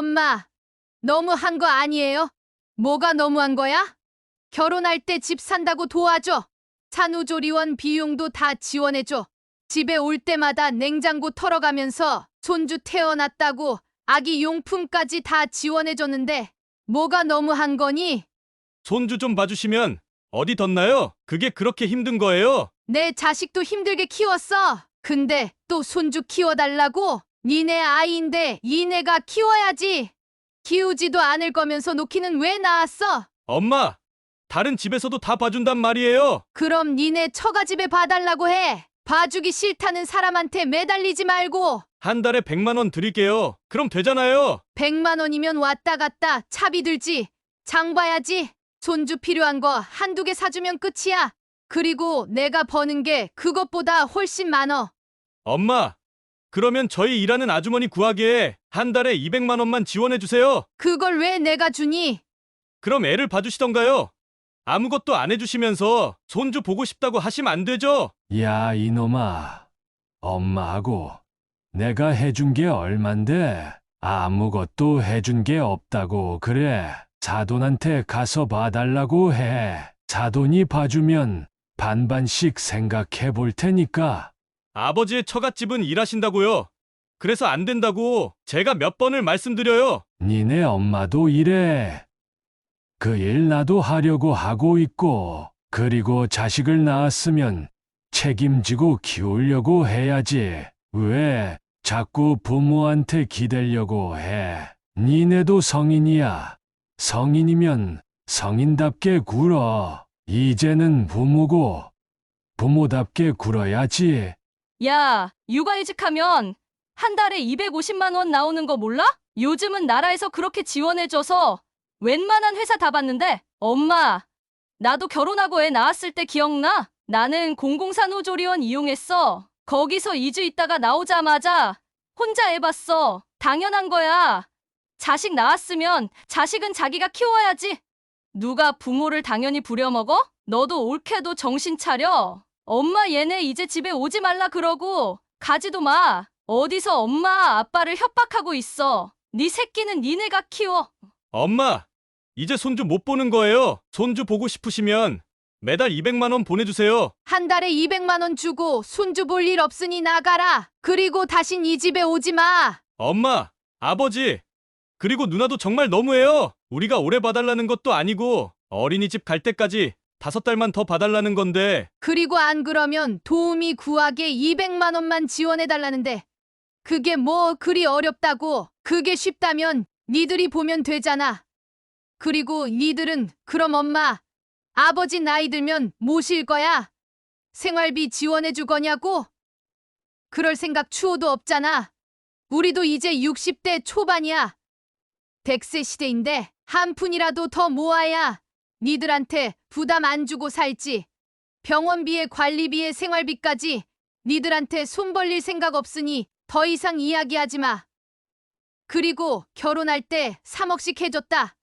엄마, 너무한 거 아니에요? 뭐가 너무한 거야? 결혼할 때 집 산다고 도와줘. 산후조리원 비용도 다 지원해줘. 집에 올 때마다 냉장고 털어가면서 손주 태어났다고 아기 용품까지 다 지원해줬는데 뭐가 너무한 거니? 손주 좀 봐주시면 어디 덧나요? 그게 그렇게 힘든 거예요? 내 자식도 힘들게 키웠어. 근데 또 손주 키워달라고? 니네 아이인데 니네가 키워야지. 키우지도 않을 거면서 놓기는 왜 낳았어? 엄마, 다른 집에서도 다 봐준단 말이에요. 그럼 니네 처가집에 봐달라고 해. 봐주기 싫다는 사람한테 매달리지 말고. 한 달에 100만 원 드릴게요. 그럼 되잖아요. 100만 원이면 왔다 갔다 차비 들지. 장 봐야지. 손주 필요한 거 한두 개 사주면 끝이야. 그리고 내가 버는 게 그것보다 훨씬 많어. 엄마, 그러면 저희 일하는 아주머니 구하기에 한 달에 200만 원만 지원해 주세요. 그걸 왜 내가 주니? 그럼 애를 봐주시던가요. 아무것도 안 해주시면서 손주 보고 싶다고 하시면 안 되죠? 야, 이놈아. 엄마하고 내가 해준 게 얼만데 아무것도 해준 게 없다고 그래. 자돈한테 가서 봐달라고 해. 자돈이 봐주면 반반씩 생각해 볼 테니까. 아버지의 처갓집은 일하신다고요. 그래서 안 된다고 제가 몇 번을 말씀드려요. 니네 엄마도 이래. 그 일 나도 하려고 하고 있고, 그리고 자식을 낳았으면 책임지고 키우려고 해야지. 왜 자꾸 부모한테 기대려고 해? 니네도 성인이야. 성인이면 성인답게 굴어. 이제는 부모고 부모답게 굴어야지. 야, 육아이직하면 한 달에 250만 원 나오는 거 몰라? 요즘은 나라에서 그렇게 지원해줘서 웬만한 회사 다 봤는데. 엄마, 나도 결혼하고 애 낳았을 때 기억나? 나는 공공산후조리원 이용했어. 거기서 2주 있다가 나오자마자 혼자 애 봤어. 당연한 거야. 자식 낳았으면 자식은 자기가 키워야지. 누가 부모를 당연히 부려먹어? 너도 옳게도 정신 차려. 엄마 얘네 이제 집에 오지 말라 그러고 가지도 마. 어디서 엄마 아빠를 협박하고 있어. 네 새끼는 니네가 키워. 엄마, 이제 손주 못 보는 거예요. 손주 보고 싶으시면 매달 200만 원 보내주세요. 한 달에 200만 원 주고 손주 볼 일 없으니 나가라. 그리고 다신 이 집에 오지 마. 엄마, 아버지, 그리고 누나도 정말 너무해요. 우리가 오래 봐달라는 것도 아니고 어린이집 갈 때까지 5달만 더 봐달라는 건데. 그리고 안 그러면 도우미 구하게 200만 원만 지원해달라는데 그게 뭐 그리 어렵다고. 그게 쉽다면 니들이 보면 되잖아. 그리고 니들은 그럼 엄마, 아버지 나이 들면 모실 거야? 생활비 지원해 주거냐고? 그럴 생각 추호도 없잖아. 우리도 이제 60대 초반이야. 100세 시대인데 한 푼이라도 더 모아야 니들한테 부담 안 주고 살지. 병원비에 관리비에 생활비까지 니들한테 손 벌릴 생각 없으니 더 이상 이야기하지 마. 그리고 결혼할 때 3억씩 해줬다.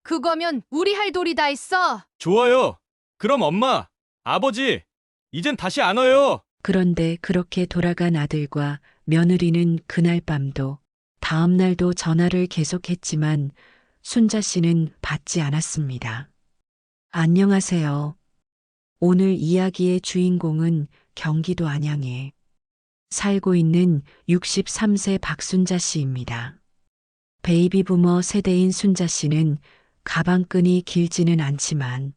그거면 우리 할 도리 다 했어. 좋아요. 그럼 엄마, 아버지, 이젠 다시 안 와요. 그런데 그렇게 돌아간 아들과 며느리는 그날 밤도 다음 날도 전화를 계속했지만 순자 씨는 받지 않았습니다. 안녕하세요. 오늘 이야기의 주인공은 경기도 안양에 살고 있는 63세 박순자 씨입니다. 베이비 부머 세대인 순자 씨는 가방끈이 길지는 않지만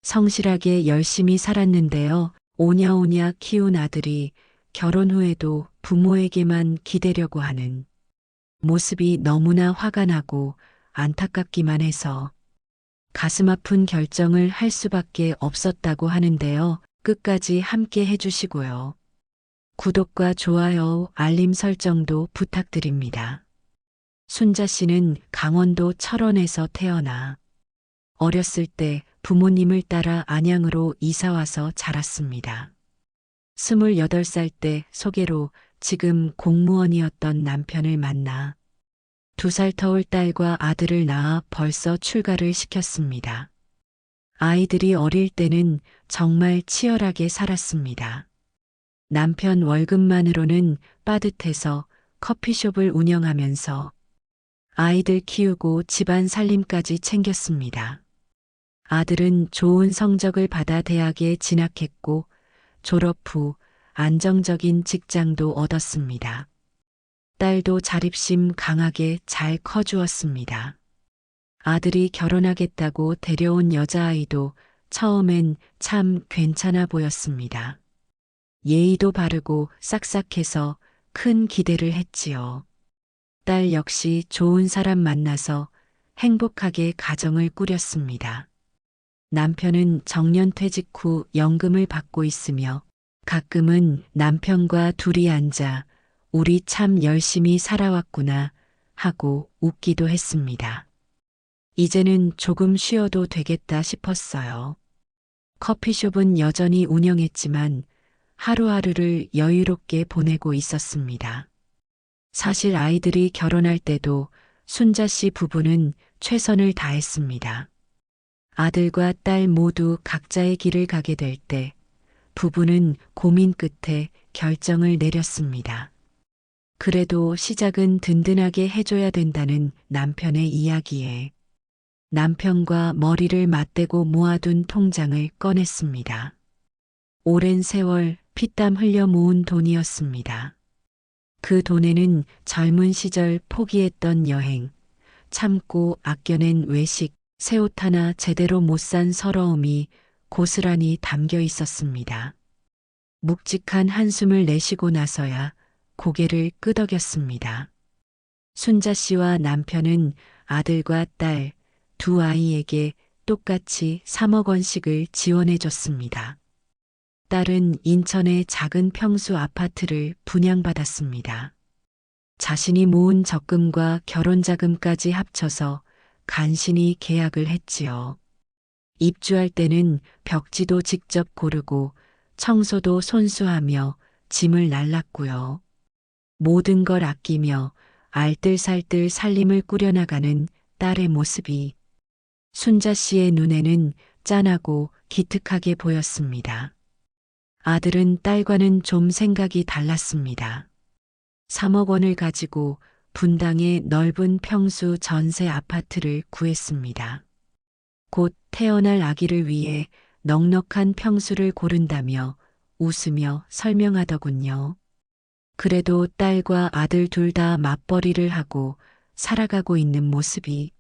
성실하게 열심히 살았는데요. 오냐오냐 키운 아들이 결혼 후에도 부모에게만 기대려고 하는 모습이 너무나 화가 나고 안타깝기만 해서 가슴 아픈 결정을 할 수밖에 없었다고 하는데요. 끝까지 함께 해주시고요. 구독과 좋아요, 알림 설정도 부탁드립니다. 순자 씨는 강원도 철원에서 태어나 어렸을 때 부모님을 따라 안양으로 이사와서 자랐습니다. 28살 때 소개로 지금 공무원이었던 남편을 만나 2살 터울 딸과 아들을 낳아 벌써 출가를 시켰습니다. 아이들이 어릴 때는 정말 치열하게 살았습니다. 남편 월급만으로는 빠듯해서 커피숍을 운영하면서 아이들 키우고 집안 살림까지 챙겼습니다. 아들은 좋은 성적을 받아 대학에 진학했고 졸업 후 안정적인 직장도 얻었습니다. 딸도 자립심 강하게 잘 커주었습니다. 아들이 결혼하겠다고 데려온 여자아이도 처음엔 참 괜찮아 보였습니다. 예의도 바르고 싹싹해서 큰 기대를 했지요. 딸 역시 좋은 사람 만나서 행복하게 가정을 꾸렸습니다. 남편은 정년퇴직 후 연금을 받고 있으며 가끔은 남편과 둘이 앉아 우리 참 열심히 살아왔구나 하고 웃기도 했습니다. 이제는 조금 쉬어도 되겠다 싶었어요. 커피숍은 여전히 운영했지만 하루하루를 여유롭게 보내고 있었습니다. 사실 아이들이 결혼할 때도 순자 씨 부부는 최선을 다했습니다. 아들과 딸 모두 각자의 길을 가게 될 때 부부는 고민 끝에 결정을 내렸습니다. 그래도 시작은 든든하게 해줘야 된다는 남편의 이야기에 남편과 머리를 맞대고 모아둔 통장을 꺼냈습니다. 오랜 세월 피땀 흘려 모은 돈이었습니다. 그 돈에는 젊은 시절 포기했던 여행, 참고 아껴낸 외식, 새 옷 하나 제대로 못 산 서러움이 고스란히 담겨 있었습니다. 묵직한 한숨을 내쉬고 나서야 고개를 끄덕였습니다. 순자 씨와 남편은 아들과 딸, 두 아이에게 똑같이 3억 원씩을 지원해 줬습니다. 딸은 인천의 작은 평수 아파트를 분양받았습니다. 자신이 모은 적금과 결혼자금까지 합쳐서 간신히 계약을 했지요. 입주할 때는 벽지도 직접 고르고 청소도 손수하며 짐을 날랐고요. 모든 걸 아끼며 알뜰살뜰 살림을 꾸려나가는 딸의 모습이 순자 씨의 눈에는 짠하고 기특하게 보였습니다. 아들은 딸과는 좀 생각이 달랐습니다. 3억 원을 가지고 분당의 넓은 평수 전세 아파트를 구했습니다. 곧 태어날 아기를 위해 넉넉한 평수를 고른다며 웃으며 설명하더군요. 그래도 딸과 아들 둘 다 맞벌이를 하고 살아가고 있는 모습이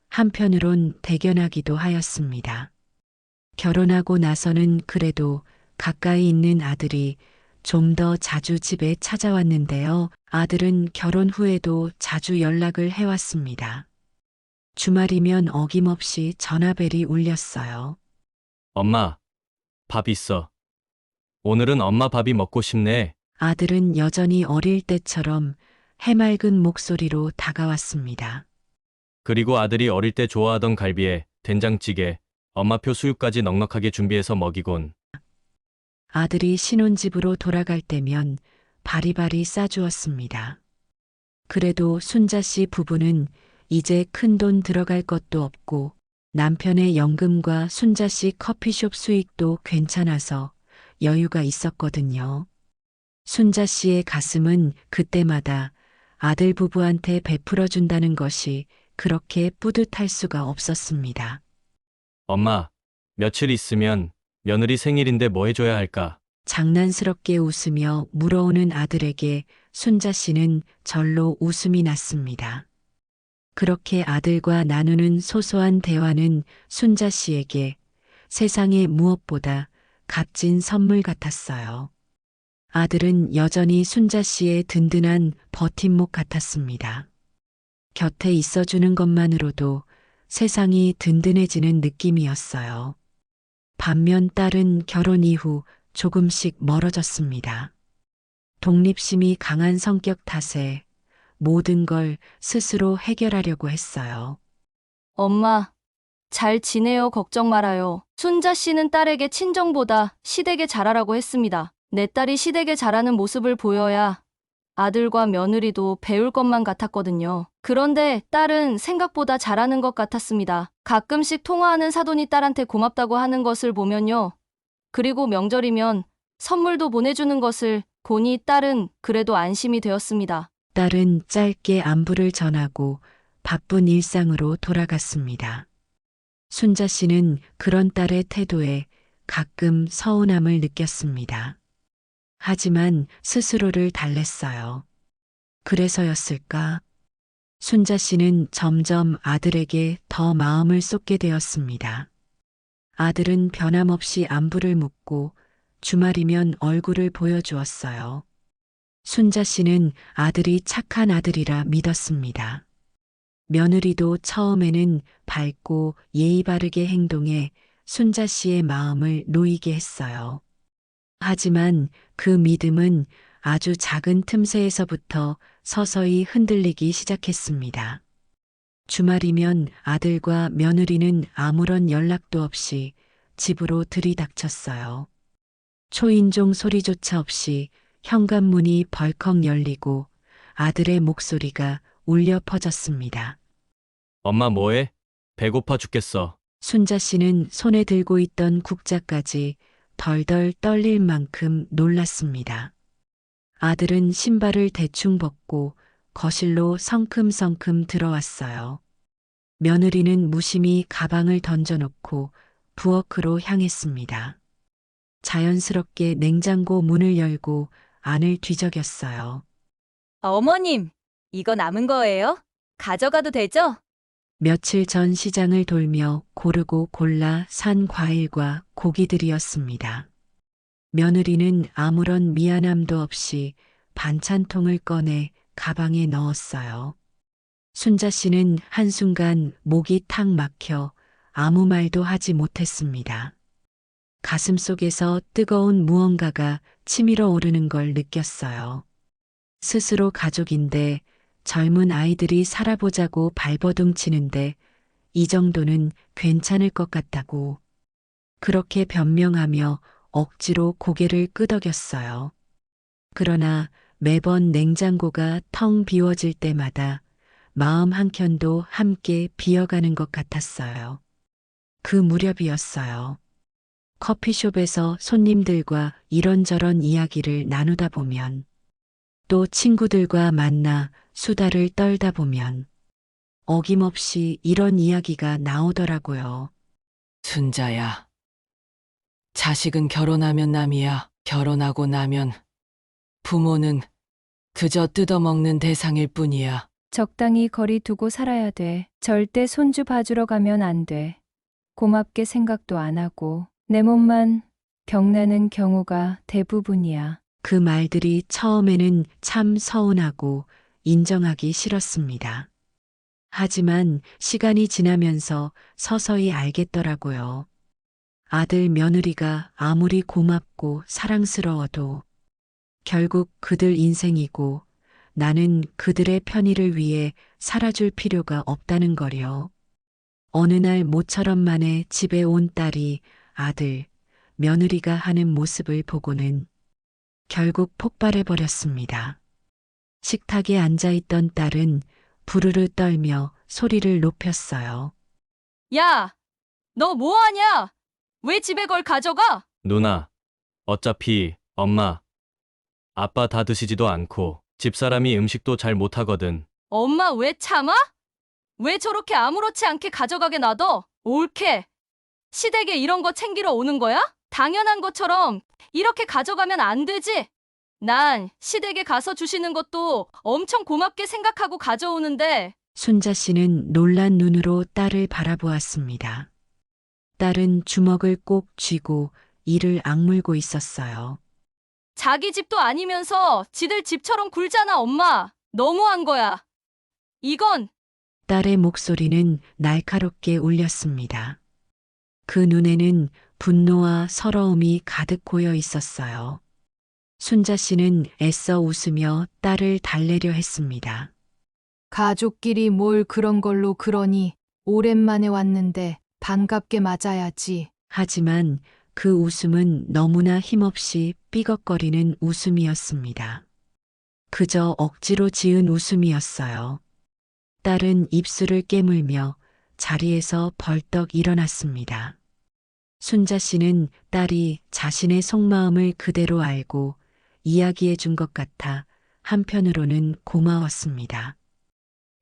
한편으론 대견하기도 하였습니다. 결혼하고 나서는 그래도 가까이 있는 아들이 좀 더 자주 집에 찾아왔는데요. 아들은 결혼 후에도 자주 연락을 해왔습니다. 주말이면 어김없이 전화벨이 울렸어요. 엄마, 밥 있어. 오늘은 엄마 밥이 먹고 싶네. 아들은 여전히 어릴 때처럼 해맑은 목소리로 다가왔습니다. 그리고 아들이 어릴 때 좋아하던 갈비에 된장찌개, 엄마표 수육까지 넉넉하게 준비해서 먹이곤. 아들이 신혼집으로 돌아갈 때면 바리바리 싸주었습니다. 그래도 순자 씨 부부는 이제 큰돈 들어갈 것도 없고 남편의 연금과 순자 씨 커피숍 수익도 괜찮아서 여유가 있었거든요. 순자 씨의 가슴은 그때마다 아들 부부한테 베풀어준다는 것이 그렇게 뿌듯할 수가 없었습니다. 엄마, 며칠 있으면 며느리 생일인데 뭐 해줘야 할까? 장난스럽게 웃으며 물어오는 아들에게 순자 씨는 절로 웃음이 났습니다. 그렇게 아들과 나누는 소소한 대화는 순자 씨에게 세상의 무엇보다 값진 선물 같았어요. 아들은 여전히 순자 씨의 든든한 버팀목 같았습니다. 곁에 있어주는 것만으로도 세상이 든든해지는 느낌이었어요. 반면 딸은 결혼 이후 조금씩 멀어졌습니다. 독립심이 강한 성격 탓에 모든 걸 스스로 해결하려고 했어요. 엄마, 잘 지내요. 걱정 말아요. 순자 씨는 딸에게 친정보다 시댁에 잘하라고 했습니다. 내 딸이 시댁에 잘하는 모습을 보여야 아들과 며느리도 배울 것만 같았거든요. 그런데 딸은 생각보다 잘하는 것 같았습니다. 가끔씩 통화하는 사돈이 딸한테 고맙다고 하는 것을 보면요. 그리고 명절이면 선물도 보내주는 것을 보니 딸은 그래도 안심이 되었습니다. 딸은 짧게 안부를 전하고 바쁜 일상으로 돌아갔습니다. 순자 씨는 그런 딸의 태도에 가끔 서운함을 느꼈습니다. 하지만 스스로를 달랬어요. 그래서였을까? 순자 씨는 점점 아들에게 더 마음을 쏟게 되었습니다. 아들은 변함없이 안부를 묻고 주말이면 얼굴을 보여주었어요. 순자 씨는 아들이 착한 아들이라 믿었습니다. 며느리도 처음에는 밝고 예의 바르게 행동해 순자 씨의 마음을 놓이게 했어요. 하지만 그 믿음은 아주 작은 틈새에서부터 서서히 흔들리기 시작했습니다. 주말이면 아들과 며느리는 아무런 연락도 없이 집으로 들이닥쳤어요. 초인종 소리조차 없이 현관문이 벌컥 열리고 아들의 목소리가 울려 퍼졌습니다. 엄마 뭐해? 배고파 죽겠어. 순자 씨는 손에 들고 있던 국자까지 덜덜 떨릴 만큼 놀랐습니다. 아들은 신발을 대충 벗고 거실로 성큼성큼 들어왔어요. 며느리는 무심히 가방을 던져놓고 부엌으로 향했습니다. 자연스럽게 냉장고 문을 열고 안을 뒤적였어요. 어머님, 이거 남은 거예요? 가져가도 되죠? 며칠 전 시장을 돌며 고르고 골라 산 과일과 고기들이었습니다. 며느리는 아무런 미안함도 없이 반찬통을 꺼내 가방에 넣었어요. 순자 씨는 한순간 목이 탁 막혀 아무 말도 하지 못했습니다. 가슴 속에서 뜨거운 무언가가 치밀어 오르는 걸 느꼈어요. 스스로 가족인데 젊은 아이들이 살아보자고 발버둥 치는데 이 정도는 괜찮을 것 같다고. 그렇게 변명하며 억지로 고개를 끄덕였어요. 그러나 매번 냉장고가 텅 비워질 때마다 마음 한켠도 함께 비어가는 것 같았어요. 그 무렵이었어요. 커피숍에서 손님들과 이런저런 이야기를 나누다 보면, 또 친구들과 만나 수다를 떨다 보면 어김없이 이런 이야기가 나오더라고요. 순자야. 자식은 결혼하면 남이야. 결혼하고 나면 부모는 그저 뜯어먹는 대상일 뿐이야. 적당히 거리 두고 살아야 돼. 절대 손주 봐주러 가면 안 돼. 고맙게 생각도 안 하고 내 몸만 병나는 경우가 대부분이야. 그 말들이 처음에는 참 서운하고 인정하기 싫었습니다. 하지만 시간이 지나면서 서서히 알겠더라고요. 아들 며느리가 아무리 고맙고 사랑스러워도 결국 그들 인생이고 나는 그들의 편의를 위해 살아줄 필요가 없다는 거요. 어느 날 모처럼 만에 집에 온 딸이 아들, 며느리가 하는 모습을 보고는 결국 폭발해버렸습니다. 식탁에 앉아있던 딸은 부르르 떨며 소리를 높였어요. 야, 너 뭐하냐? 왜 집에 걸 가져가? 누나, 어차피 엄마, 아빠 다 드시지도 않고 집사람이 음식도 잘 못하거든. 엄마 왜 참아? 왜 저렇게 아무렇지 않게 가져가게 놔둬? 옳게. 시댁에 이런 거 챙기러 오는 거야? 당연한 것처럼 이렇게 가져가면 안 되지. 난 시댁에 가서 주시는 것도 엄청 고맙게 생각하고 가져오는데. 순자 씨는 놀란 눈으로 딸을 바라보았습니다. 딸은 주먹을 꼭 쥐고 이를 악물고 있었어요. 자기 집도 아니면서 지들 집처럼 굴잖아, 엄마. 너무한 거야. 이건 딸의 목소리는 날카롭게 울렸습니다. 그 눈에는 분노와 서러움이 가득 고여 있었어요. 순자 씨는 애써 웃으며 딸을 달래려 했습니다. 가족끼리 뭘 그런 걸로 그러니 오랜만에 왔는데 반갑게 맞아야지. 하지만 그 웃음은 너무나 힘없이 삐걱거리는 웃음이었습니다. 그저 억지로 지은 웃음이었어요. 딸은 입술을 깨물며 자리에서 벌떡 일어났습니다. 순자 씨는 딸이 자신의 속마음을 그대로 알고 이야기해 준 것 같아 한편으로는 고마웠습니다.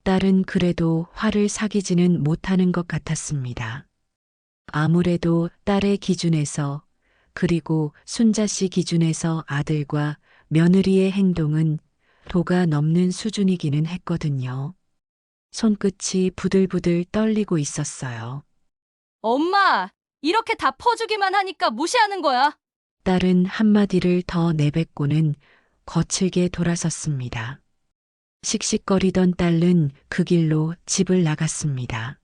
딸은 그래도 화를 사귀지는 못하는 것 같았습니다. 아무래도 딸의 기준에서 그리고 순자 씨 기준에서 아들과 며느리의 행동은 도가 넘는 수준이기는 했거든요. 손끝이 부들부들 떨리고 있었어요. 엄마, 이렇게 다 퍼주기만 하니까 무시하는 거야. 딸은 한마디를 더 내뱉고는 거칠게 돌아섰습니다. 씩씩거리던 딸은 그 길로 집을 나갔습니다.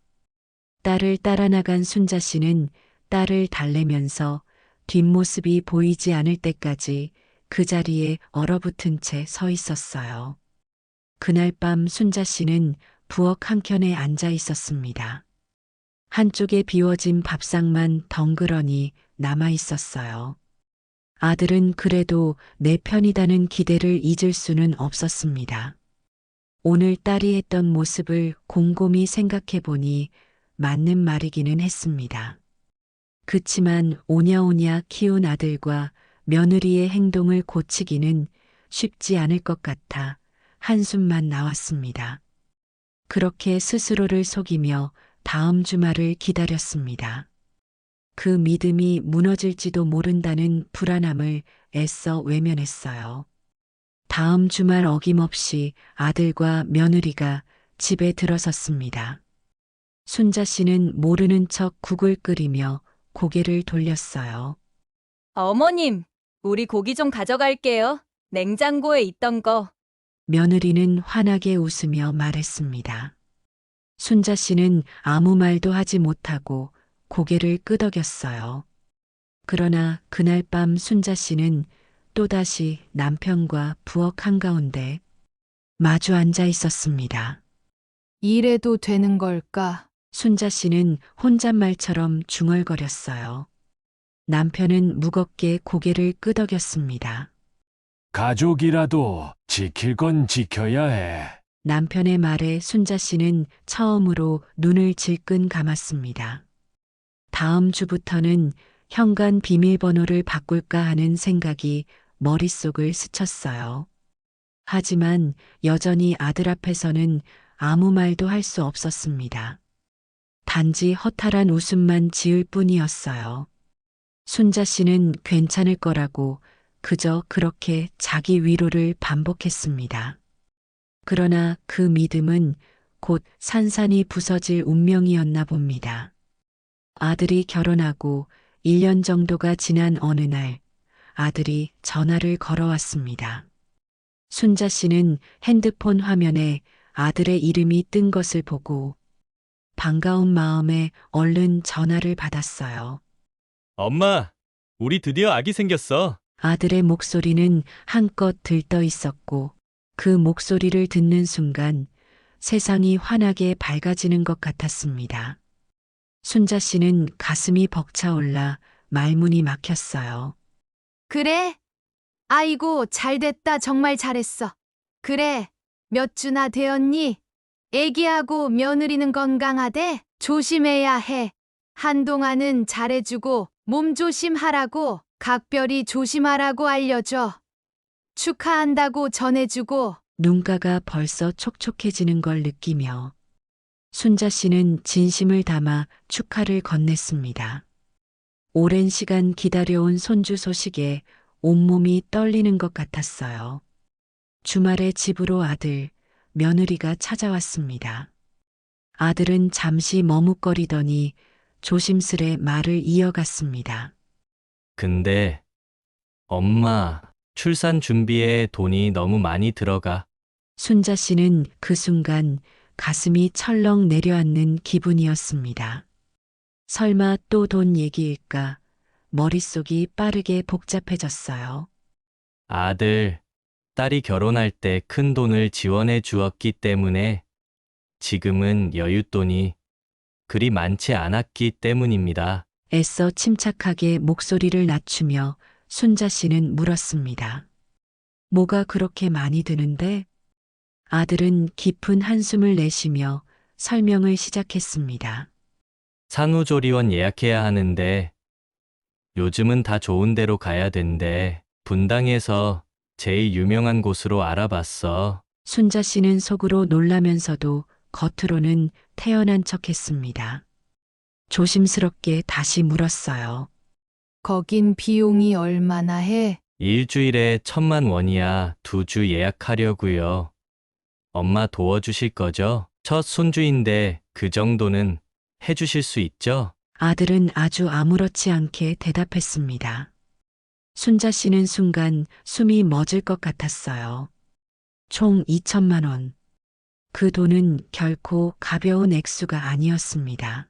딸을 따라 나간 순자 씨는 딸을 달래면서 뒷모습이 보이지 않을 때까지 그 자리에 얼어붙은 채 서 있었어요. 그날 밤 순자 씨는 부엌 한켠에 앉아 있었습니다. 한쪽에 비워진 밥상만 덩그러니 남아 있었어요. 아들은 그래도 내 편이다는 기대를 잊을 수는 없었습니다. 오늘 딸이 했던 모습을 곰곰이 생각해 보니 맞는 말이기는 했습니다. 그치만 오냐오냐 키운 아들과 며느리의 행동을 고치기는 쉽지 않을 것 같아 한숨만 나왔습니다. 그렇게 스스로를 속이며 다음 주말을 기다렸습니다. 그 믿음이 무너질지도 모른다는 불안함을 애써 외면했어요. 다음 주말 어김없이 아들과 며느리가 집에 들어섰습니다. 순자 씨는 모르는 척 국을 끓이며 고개를 돌렸어요. 어머님, 우리 고기 좀 가져갈게요. 냉장고에 있던 거. 며느리는 환하게 웃으며 말했습니다. 순자 씨는 아무 말도 하지 못하고 고개를 끄덕였어요. 그러나 그날 밤 순자 씨는 또다시 남편과 부엌 한가운데 마주 앉아 있었습니다. 이래도 되는 걸까? 순자 씨는 혼잣말처럼 중얼거렸어요. 남편은 무겁게 고개를 끄덕였습니다. 가족이라도 지킬 건 지켜야 해. 남편의 말에 순자 씨는 처음으로 눈을 질끈 감았습니다. 다음 주부터는 현관 비밀번호를 바꿀까 하는 생각이 머릿속을 스쳤어요. 하지만 여전히 아들 앞에서는 아무 말도 할 수 없었습니다. 단지 허탈한 웃음만 지을 뿐이었어요. 순자 씨는 괜찮을 거라고 그저 그렇게 자기 위로를 반복했습니다. 그러나 그 믿음은 곧 산산이 부서질 운명이었나 봅니다. 아들이 결혼하고 1년 정도가 지난 어느 날 아들이 전화를 걸어왔습니다. 순자 씨는 핸드폰 화면에 아들의 이름이 뜬 것을 보고 반가운 마음에 얼른 전화를 받았어요. 엄마, 우리 드디어 아기 생겼어. 아들의 목소리는 한껏 들떠 있었고 그 목소리를 듣는 순간 세상이 환하게 밝아지는 것 같았습니다. 순자 씨는 가슴이 벅차올라 말문이 막혔어요. 그래? 아이고, 잘 됐다. 정말 잘했어. 그래, 몇 주나 되었니? 애기하고 며느리는 건강하대? 조심해야 해. 한동안은 잘해주고 몸 조심하라고, 각별히 조심하라고 알려줘. 축하한다고 전해주고. 눈가가 벌써 촉촉해지는 걸 느끼며 순자 씨는 진심을 담아 축하를 건넸습니다. 오랜 시간 기다려온 손주 소식에 온몸이 떨리는 것 같았어요. 주말에 집으로 아들, 며느리가 찾아왔습니다. 아들은 잠시 머뭇거리더니 조심스레 말을 이어갔습니다. 근데 엄마, 출산 준비에 돈이 너무 많이 들어가. 순자 씨는 그 순간 가슴이 철렁 내려앉는 기분이었습니다. 설마 또 돈 얘기일까? 머릿속이 빠르게 복잡해졌어요. 아들, 딸이 결혼할 때 큰 돈을 지원해 주었기 때문에 지금은 여윳돈이 그리 많지 않았기 때문입니다. 애써 침착하게 목소리를 낮추며 순자 씨는 물었습니다. 뭐가 그렇게 많이 드는데? 아들은 깊은 한숨을 내쉬며 설명을 시작했습니다. 산후조리원 예약해야 하는데 요즘은 다 좋은 데로 가야 된대. 분당에서 제일 유명한 곳으로 알아봤어. 순자 씨는 속으로 놀라면서도 겉으로는 태연한 척 했습니다. 조심스럽게 다시 물었어요. 거긴 비용이 얼마나 해? 일주일에 1,000만 원이야. 2주 예약하려고요. 엄마 도와주실 거죠? 첫 손주인데 그 정도는 해주실 수 있죠? 아들은 아주 아무렇지 않게 대답했습니다. 순자 씨는 순간 숨이 멎을 것 같았어요. 총 2천만 원. 그 돈은 결코 가벼운 액수가 아니었습니다.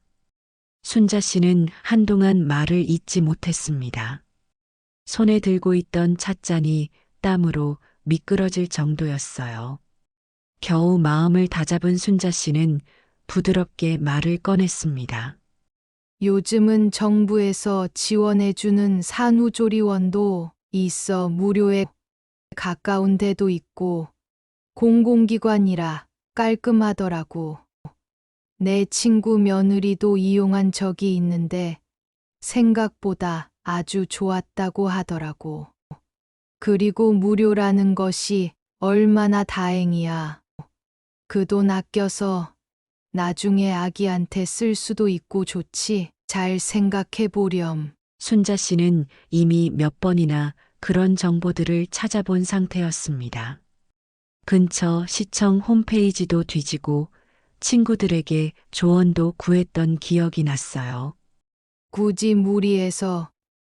순자 씨는 한동안 말을 잇지 못했습니다. 손에 들고 있던 찻잔이 땀으로 미끄러질 정도였어요. 겨우 마음을 다잡은 순자 씨는 부드럽게 말을 꺼냈습니다. 요즘은 정부에서 지원해주는 산후조리원도 있어 무료에 가까운 데도 있고 공공기관이라 깔끔하더라고. 내 친구 며느리도 이용한 적이 있는데 생각보다 아주 좋았다고 하더라고. 그리고 무료라는 것이 얼마나 다행이야. 그 돈 아껴서 나중에 아기한테 쓸 수도 있고 좋지. 잘 생각해 보렴. 순자 씨는 이미 몇 번이나 그런 정보들을 찾아본 상태였습니다. 근처 시청 홈페이지도 뒤지고 친구들에게 조언도 구했던 기억이 났어요. 굳이 무리해서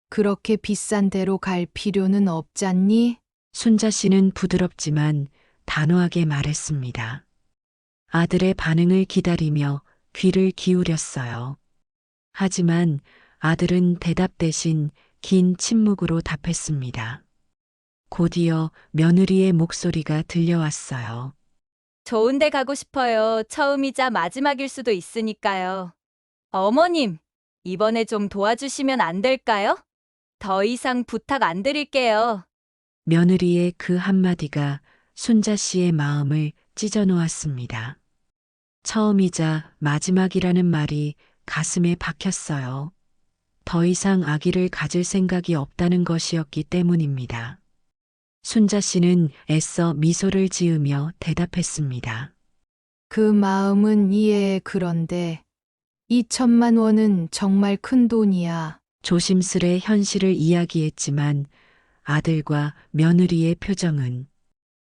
그렇게 비싼 데로 갈 필요는 없잖니? 순자 씨는 부드럽지만 단호하게 말했습니다. 아들의 반응을 기다리며 귀를 기울였어요. 하지만 아들은 대답 대신 긴 침묵으로 답했습니다. 곧이어 며느리의 목소리가 들려왔어요. 좋은 데 가고 싶어요. 처음이자 마지막일 수도 있으니까요. 어머님, 이번에 좀 도와주시면 안 될까요? 더 이상 부탁 안 드릴게요. 며느리의 그 한마디가 순자 씨의 마음을 찢어 놓았습니다. 처음이자 마지막이라는 말이 가슴에 박혔어요. 더 이상 아기를 가질 생각이 없다는 것이었기 때문입니다. 순자 씨는 애써 미소를 지으며 대답했습니다. 그 마음은 이해해. 그런데 2천만 원은 정말 큰 돈이야. 조심스레 현실을 이야기했지만 아들과 며느리의 표정은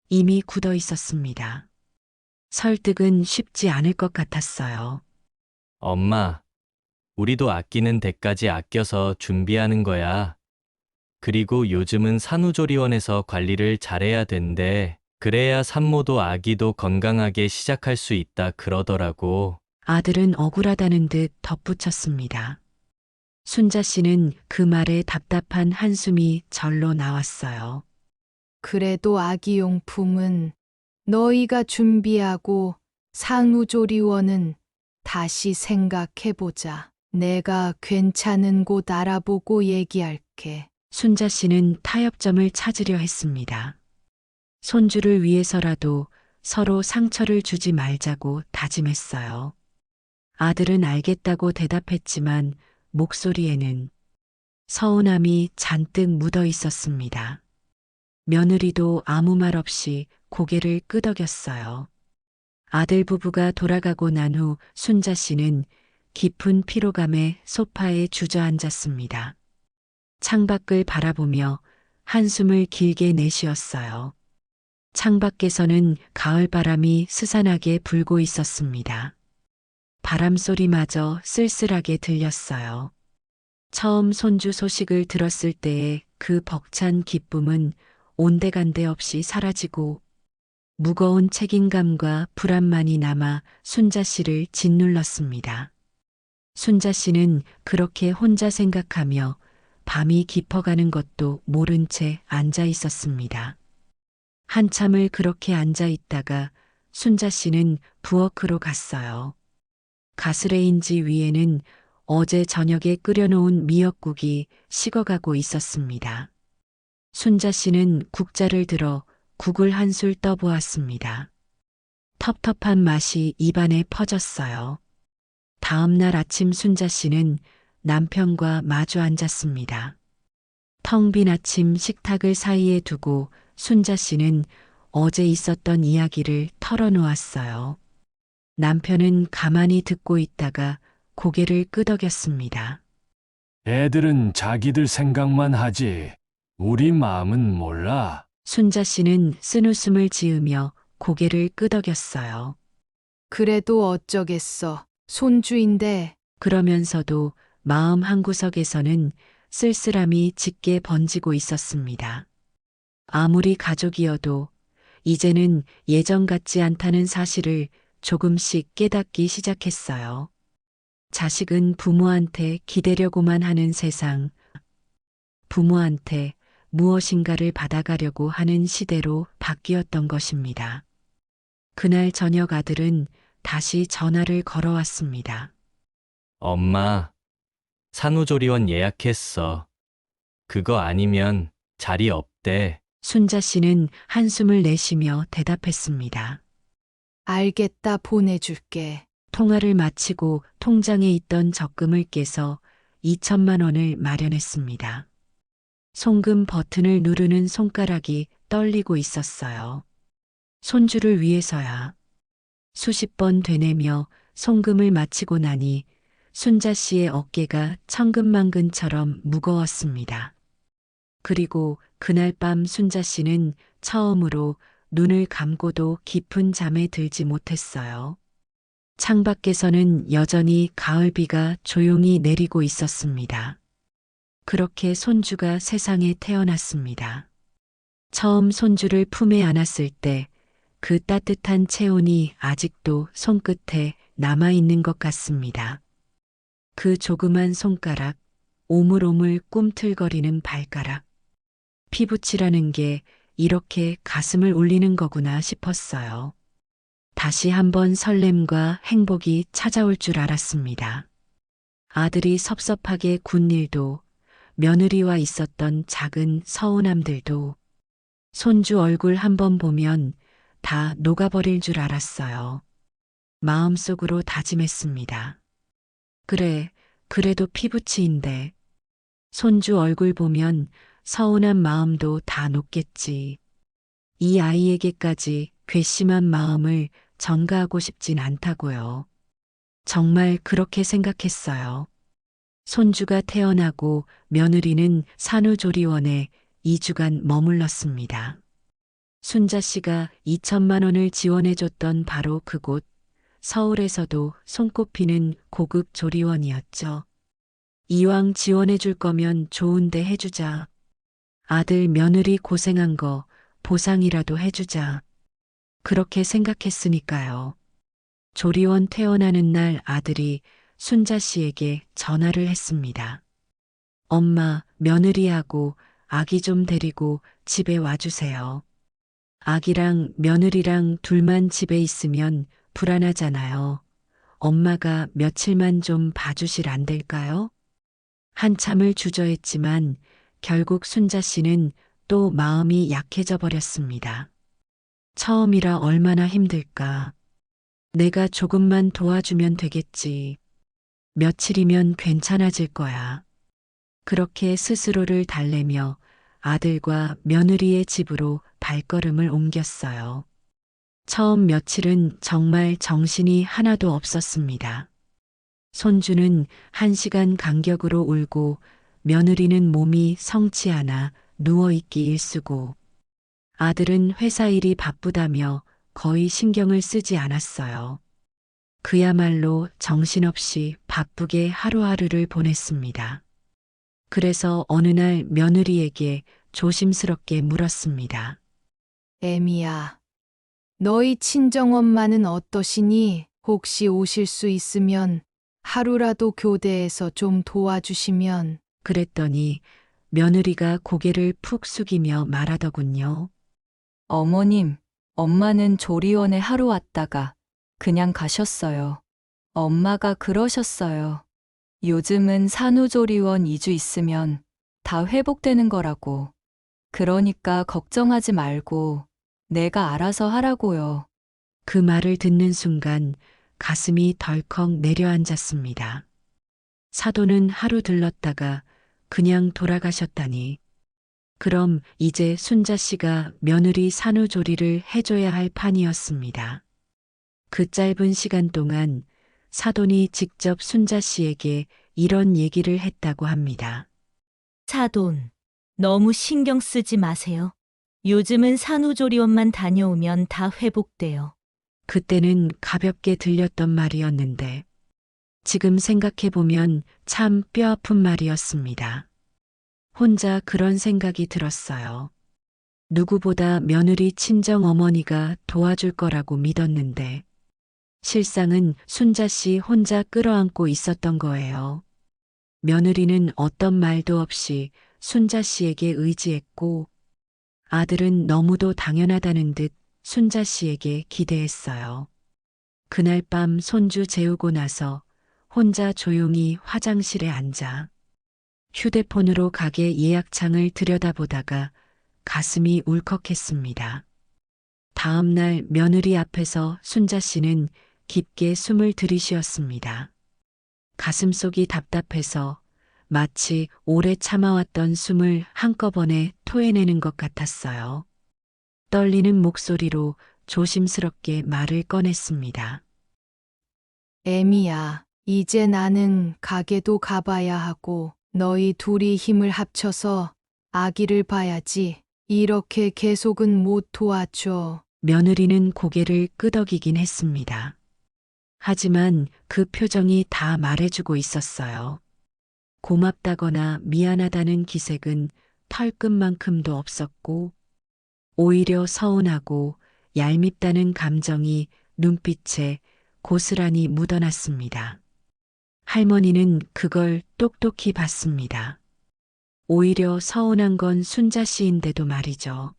이미 굳어 있었습니다. 설득은 쉽지 않을 것 같았어요. 엄마, 우리도 아끼는 데까지 아껴서 준비하는 거야. 그리고 요즘은 산후조리원에서 관리를 잘해야 된대. 그래야 산모도 아기도 건강하게 시작할 수 있다 그러더라고. 아들은 억울하다는 듯 덧붙였습니다. 순자 씨는 그 말에 답답한 한숨이 절로 나왔어요. 그래도 아기용품은 너희가 준비하고 산후조리원은 다시 생각해보자. 내가 괜찮은 곳 알아보고 얘기할게. 순자 씨는 타협점을 찾으려 했습니다. 손주를 위해서라도 서로 상처를 주지 말자고 다짐했어요. 아들은 알겠다고 대답했지만 목소리에는 서운함이 잔뜩 묻어 있었습니다. 며느리도 아무 말 없이 고개를 끄덕였어요. 아들 부부가 돌아가고 난 후 순자 씨는 깊은 피로감에 소파에 주저앉았습니다. 창밖을 바라보며 한숨을 길게 내쉬었어요. 창밖에서는 가을바람이 스산하게 불고 있었습니다. 바람소리마저 쓸쓸하게 들렸어요. 처음 손주 소식을 들었을 때의 그 벅찬 기쁨은 온데간데 없이 사라지고 무거운 책임감과 불안만이 남아 순자 씨를 짓눌렀습니다. 순자 씨는 그렇게 혼자 생각하며 밤이 깊어가는 것도 모른 채 앉아 있었습니다. 한참을 그렇게 앉아 있다가 순자 씨는 부엌으로 갔어요. 가스레인지 위에는 어제 저녁에 끓여놓은 미역국이 식어가고 있었습니다. 순자 씨는 국자를 들어 국을 한술 떠보았습니다. 텁텁한 맛이 입안에 퍼졌어요. 다음 날 아침 순자 씨는 남편과 마주 앉았습니다. 텅 빈 아침 식탁을 사이에 두고 순자 씨는 어제 있었던 이야기를 털어놓았어요. 남편은 가만히 듣고 있다가 고개를 끄덕였습니다. 애들은 자기들 생각만 하지. 우리 마음은 몰라. 순자 씨는 쓴웃음을 지으며 고개를 끄덕였어요. 그래도 어쩌겠어. 손주인데. 그러면서도 마음 한구석에서는 쓸쓸함이 짙게 번지고 있었습니다. 아무리 가족이어도 이제는 예전 같지 않다는 사실을 조금씩 깨닫기 시작했어요. 자식은 부모한테 기대려고만 하는 세상, 부모한테 무엇인가를 받아가려고 하는 시대로 바뀌었던 것입니다. 그날 저녁 아들은 다시 전화를 걸어왔습니다. 엄마, 산후조리원 예약했어. 그거 아니면 자리 없대. 순자 씨는 한숨을 내쉬며 대답했습니다. 알겠다, 보내줄게. 통화를 마치고 통장에 있던 적금을 깨서 2천만 원을 마련했습니다. 송금 버튼을 누르는 손가락이 떨리고 있었어요. 손주를 위해서야. 수십 번 되뇌며 송금을 마치고 나니 순자 씨의 어깨가 천근만근처럼 무거웠습니다. 그리고 그날 밤 순자 씨는 처음으로 눈을 감고도 깊은 잠에 들지 못했어요. 창밖에서는 여전히 가을비가 조용히 내리고 있었습니다. 그렇게 손주가 세상에 태어났습니다. 처음 손주를 품에 안았을 때 그 따뜻한 체온이 아직도 손끝에 남아있는 것 같습니다. 그 조그만 손가락, 오물오물 꿈틀거리는 발가락. 피부치라는 게 이렇게 가슴을 울리는 거구나 싶었어요. 다시 한번 설렘과 행복이 찾아올 줄 알았습니다. 아들이 섭섭하게 군 일도, 며느리와 있었던 작은 서운함들도, 손주 얼굴 한번 보면 다 녹아버릴 줄 알았어요. 마음속으로 다짐했습니다. 그래, 그래도 피부치인데. 손주 얼굴 보면 서운한 마음도 다 녹겠지. 이 아이에게까지 괘씸한 마음을 전가하고 싶진 않다고요. 정말 그렇게 생각했어요. 손주가 태어나고 며느리는 산후조리원에 2주간 머물렀습니다. 순자 씨가 2천만 원을 지원해줬던 바로 그곳, 서울에서도 손꼽히는 고급 조리원이었죠. 이왕 지원해줄 거면 좋은데 해주자. 아들 며느리 고생한 거 보상이라도 해주자. 그렇게 생각했으니까요. 조리원 퇴원하는 날 아들이 순자 씨에게 전화를 했습니다. 엄마, 며느리하고 아기 좀 데리고 집에 와주세요. 아기랑 며느리랑 둘만 집에 있으면 불안하잖아요. 엄마가 며칠만 좀 봐주실 안 될까요? 한참을 주저했지만 결국 순자 씨는 또 마음이 약해져 버렸습니다. 처음이라 얼마나 힘들까. 내가 조금만 도와주면 되겠지. 며칠이면 괜찮아질 거야. 그렇게 스스로를 달래며 아들과 며느리의 집으로 발걸음을 옮겼어요. 처음 며칠은 정말 정신이 하나도 없었습니다. 손주는 1시간 간격으로 울고 며느리는 몸이 성치 않아 누워있기 일쑤고 아들은 회사 일이 바쁘다며 거의 신경을 쓰지 않았어요. 그야말로 정신없이 바쁘게 하루하루를 보냈습니다. 그래서 어느 날 며느리에게 조심스럽게 물었습니다. 애미야, 너희 친정엄마는 어떠시니? 혹시 오실 수 있으면 하루라도 교대에서 좀 도와주시면. 그랬더니 며느리가 고개를 푹 숙이며 말하더군요. 어머님, 엄마는 조리원에 하루 왔다가 그냥 가셨어요. 엄마가 그러셨어요. 요즘은 산후조리원 2주 있으면 다 회복되는 거라고. 그러니까 걱정하지 말고 내가 알아서 하라고요. 그 말을 듣는 순간 가슴이 덜컥 내려앉았습니다. 사돈은 하루 들렀다가 그냥 돌아가셨다니. 그럼 이제 순자 씨가 며느리 산후조리를 해줘야 할 판이었습니다. 그 짧은 시간 동안 사돈이 직접 순자 씨에게 이런 얘기를 했다고 합니다. 사돈, 너무 신경 쓰지 마세요. 요즘은 산후조리원만 다녀오면 다 회복돼요. 그때는 가볍게 들렸던 말이었는데 지금 생각해보면 참 뼈아픈 말이었습니다. 혼자 그런 생각이 들었어요. 누구보다 며느리 친정 어머니가 도와줄 거라고 믿었는데 실상은 순자 씨 혼자 끌어안고 있었던 거예요. 며느리는 어떤 말도 없이 순자 씨에게 의지했고 아들은 너무도 당연하다는 듯 순자 씨에게 기대했어요. 그날 밤 손주 재우고 나서 혼자 조용히 화장실에 앉아 휴대폰으로 가게 예약창을 들여다보다가 가슴이 울컥했습니다. 다음 날 며느리 앞에서 순자 씨는 깊게 숨을 들이쉬었습니다. 가슴속이 답답해서 마치 오래 참아왔던 숨을 한꺼번에 토해내는 것 같았어요. 떨리는 목소리로 조심스럽게 말을 꺼냈습니다. 애미야, 이제 나는 가게도 가봐야 하고 너희 둘이 힘을 합쳐서 아기를 봐야지. 이렇게 계속은 못 도와줘. 며느리는 고개를 끄덕이긴 했습니다. 하지만 그 표정이 다 말해주고 있었어요. 고맙다거나 미안하다는 기색은 털끝만큼도 없었고 오히려 서운하고 얄밉다는 감정이 눈빛에 고스란히 묻어났습니다. 할머니는 그걸 똑똑히 봤습니다. 오히려 서운한 건 순자 씨인데도 말이죠.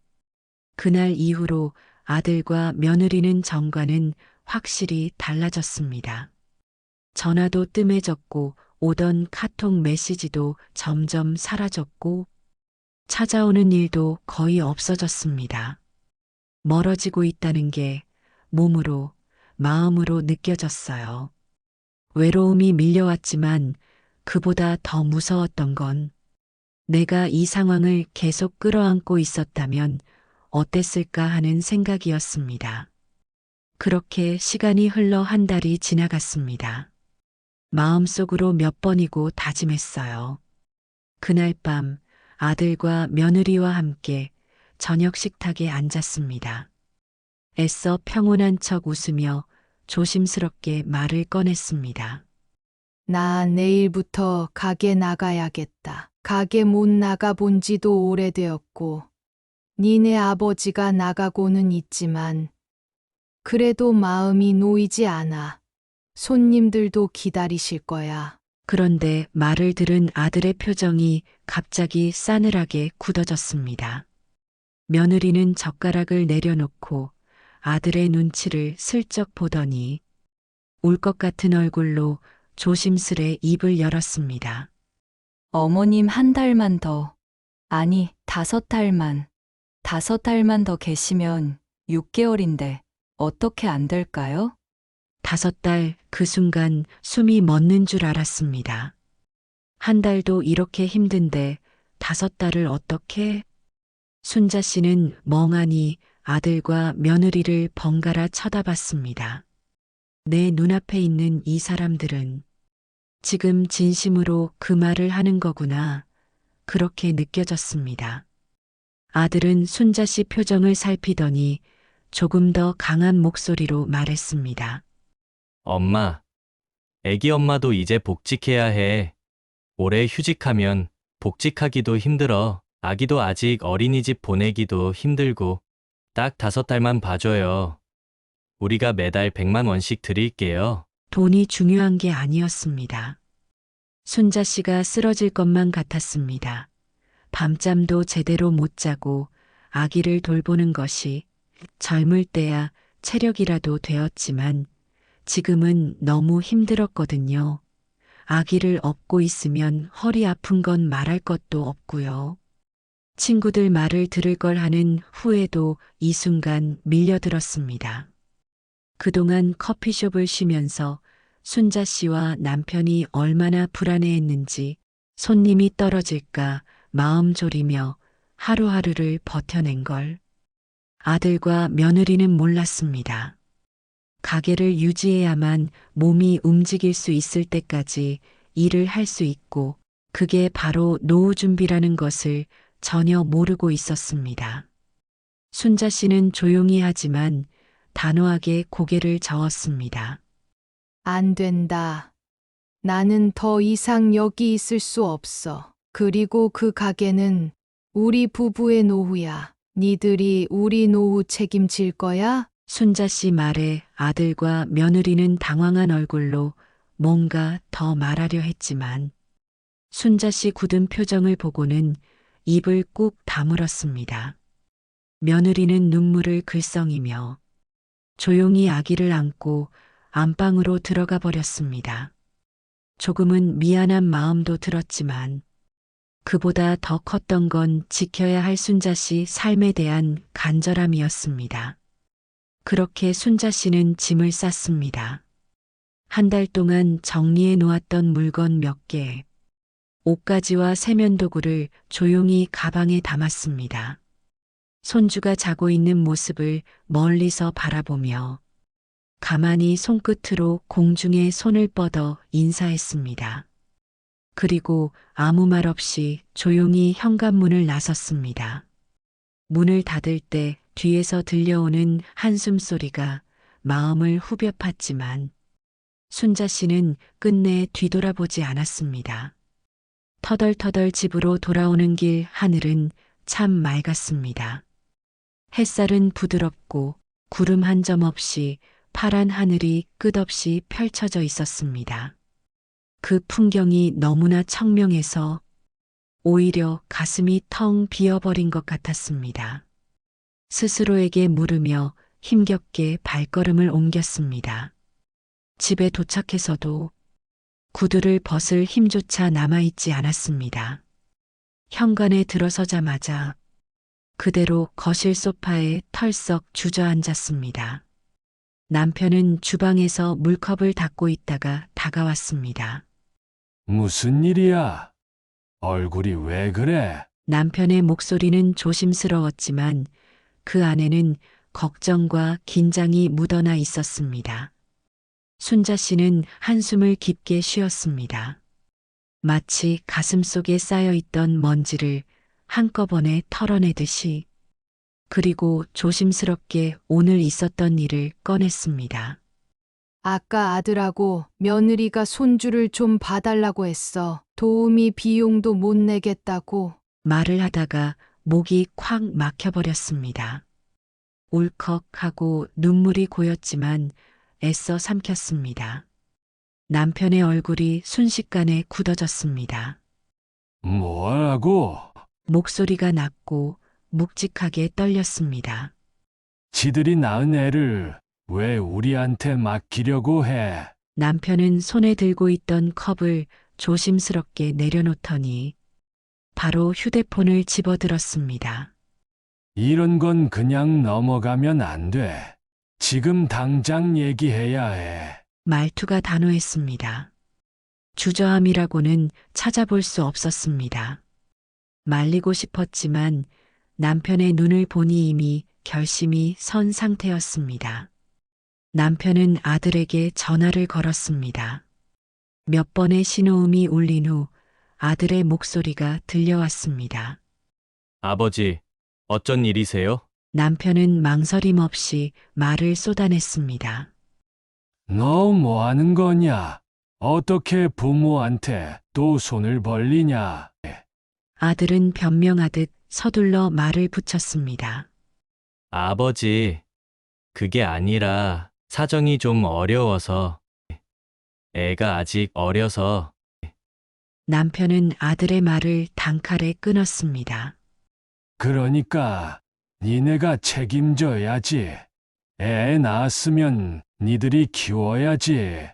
그날 이후로 아들과 며느리는 전과는 확실히 달라졌습니다. 전화도 뜸해졌고 오던 카톡 메시지도 점점 사라졌고 찾아오는 일도 거의 없어졌습니다. 멀어지고 있다는 게 몸으로, 마음으로 느껴졌어요. 외로움이 밀려왔지만 그보다 더 무서웠던 건 내가 이 상황을 계속 끌어안고 있었다면 어땠을까 하는 생각이었습니다. 그렇게 시간이 흘러 한 달이 지나갔습니다. 마음속으로 몇 번이고 다짐했어요. 그날 밤 아들과 며느리와 함께 저녁 식탁에 앉았습니다. 애써 평온한 척 웃으며 조심스럽게 말을 꺼냈습니다. 나 내일부터 가게 나가야겠다. 가게 못 나가본 지도 오래되었고, 니네 아버지가 나가고는 있지만, 그래도 마음이 놓이지 않아. 손님들도 기다리실 거야. 그런데 말을 들은 아들의 표정이 갑자기 싸늘하게 굳어졌습니다. 며느리는 젓가락을 내려놓고 아들의 눈치를 슬쩍 보더니 울 것 같은 얼굴로 조심스레 입을 열었습니다. 어머님 1달만 더, 아니 5달만, 5달만 더 계시면 6개월인데 어떻게 안 될까요? 5달 그 순간 숨이 멎는 줄 알았습니다. 1달도 이렇게 힘든데 5달을 어떻게? 순자 씨는 멍하니 아들과 며느리를 번갈아 쳐다봤습니다. 내 눈앞에 있는 이 사람들은 지금 진심으로 그 말을 하는 거구나. 그렇게 느껴졌습니다. 아들은 순자 씨 표정을 살피더니 조금 더 강한 목소리로 말했습니다. 엄마, 애기 엄마도 이제 복직해야 해. 올해 휴직하면 복직하기도 힘들어. 아기도 아직 어린이집 보내기도 힘들고 딱 5달만 봐줘요. 우리가 매달 100만 원씩 드릴게요. 돈이 중요한 게 아니었습니다. 순자 씨가 쓰러질 것만 같았습니다. 밤잠도 제대로 못 자고 아기를 돌보는 것이 젊을 때야 체력이라도 되었지만 지금은 너무 힘들었거든요. 아기를 업고 있으면 허리 아픈 건 말할 것도 없고요. 친구들 말을 들을 걸 하는 후회도 이 순간 밀려들었습니다. 그동안 커피숍을 쉬면서 순자 씨와 남편이 얼마나 불안해했는지 손님이 떨어질까 마음 졸이며 하루하루를 버텨낸 걸 아들과 며느리는 몰랐습니다. 가게를 유지해야만 몸이 움직일 수 있을 때까지 일을 할 수 있고 그게 바로 노후 준비라는 것을 전혀 모르고 있었습니다. 순자 씨는 조용히 하지만 단호하게 고개를 저었습니다. 안 된다. 나는 더 이상 여기 있을 수 없어. 그리고 그 가게는 우리 부부의 노후야. 니들이 우리 노후 책임질 거야? 순자 씨 말에 아들과 며느리는 당황한 얼굴로 뭔가 더 말하려 했지만 순자 씨 굳은 표정을 보고는 입을 꾹 다물었습니다. 며느리는 눈물을 글썽이며 조용히 아기를 안고 안방으로 들어가 버렸습니다. 조금은 미안한 마음도 들었지만 그보다 더 컸던 건 지켜야 할 순자 씨 삶에 대한 간절함이었습니다. 그렇게 순자 씨는 짐을 쌌습니다. 한 달 동안 정리해 놓았던 물건 몇 개, 옷가지와 세면도구를 조용히 가방에 담았습니다. 손주가 자고 있는 모습을 멀리서 바라보며 가만히 손끝으로 공중에 손을 뻗어 인사했습니다. 그리고 아무 말 없이 조용히 현관문을 나섰습니다. 문을 닫을 때 뒤에서 들려오는 한숨 소리가 마음을 후벼 팠지만 순자 씨는 끝내 뒤돌아보지 않았습니다. 터덜터덜 집으로 돌아오는 길 하늘은 참 맑았습니다. 햇살은 부드럽고 구름 한 점 없이 파란 하늘이 끝없이 펼쳐져 있었습니다. 그 풍경이 너무나 청명해서 오히려 가슴이 텅 비어버린 것 같았습니다. 스스로에게 물으며 힘겹게 발걸음을 옮겼습니다. 집에 도착해서도 구두를 벗을 힘조차 남아있지 않았습니다. 현관에 들어서자마자 그대로 거실 소파에 털썩 주저앉았습니다. 남편은 주방에서 물컵을 닦고 있다가 다가왔습니다. 무슨 일이야? 얼굴이 왜 그래? 남편의 목소리는 조심스러웠지만 그 안에는 걱정과 긴장이 묻어나 있었습니다. 순자 씨는 한숨을 깊게 쉬었습니다. 마치 가슴속에 쌓여있던 먼지를 한꺼번에 털어내듯이 그리고 조심스럽게 오늘 있었던 일을 꺼냈습니다. 아까 아들하고 며느리가 손주를 좀 봐달라고 했어. 도우미 비용도 못 내겠다고. 말을 하다가 목이 콱 막혀버렸습니다. 울컥하고 눈물이 고였지만 애써 삼켰습니다. 남편의 얼굴이 순식간에 굳어졌습니다. 뭐라고? 목소리가 낮고 묵직하게 떨렸습니다. 지들이 낳은 애를 왜 우리한테 맡기려고 해? 남편은 손에 들고 있던 컵을 조심스럽게 내려놓더니 바로 휴대폰을 집어들었습니다. 이런 건 그냥 넘어가면 안 돼. 지금 당장 얘기해야 해. 말투가 단호했습니다. 주저함이라고는 찾아볼 수 없었습니다. 말리고 싶었지만 남편의 눈을 보니 이미 결심이 선 상태였습니다. 남편은 아들에게 전화를 걸었습니다. 몇 번의 신호음이 울린 후 아들의 목소리가 들려왔습니다. 아버지, 어쩐 일이세요? 남편은 망설임 없이 말을 쏟아냈습니다. 너 뭐 하는 거냐? 어떻게 부모한테 또 손을 벌리냐? 아들은 변명하듯 서둘러 말을 붙였습니다. 아버지, 그게 아니라 사정이 좀 어려워서. 애가 아직 어려서. 남편은 아들의 말을 단칼에 끊었습니다. 그러니까 니네가 책임져야지. 애 낳았으면 니들이 키워야지.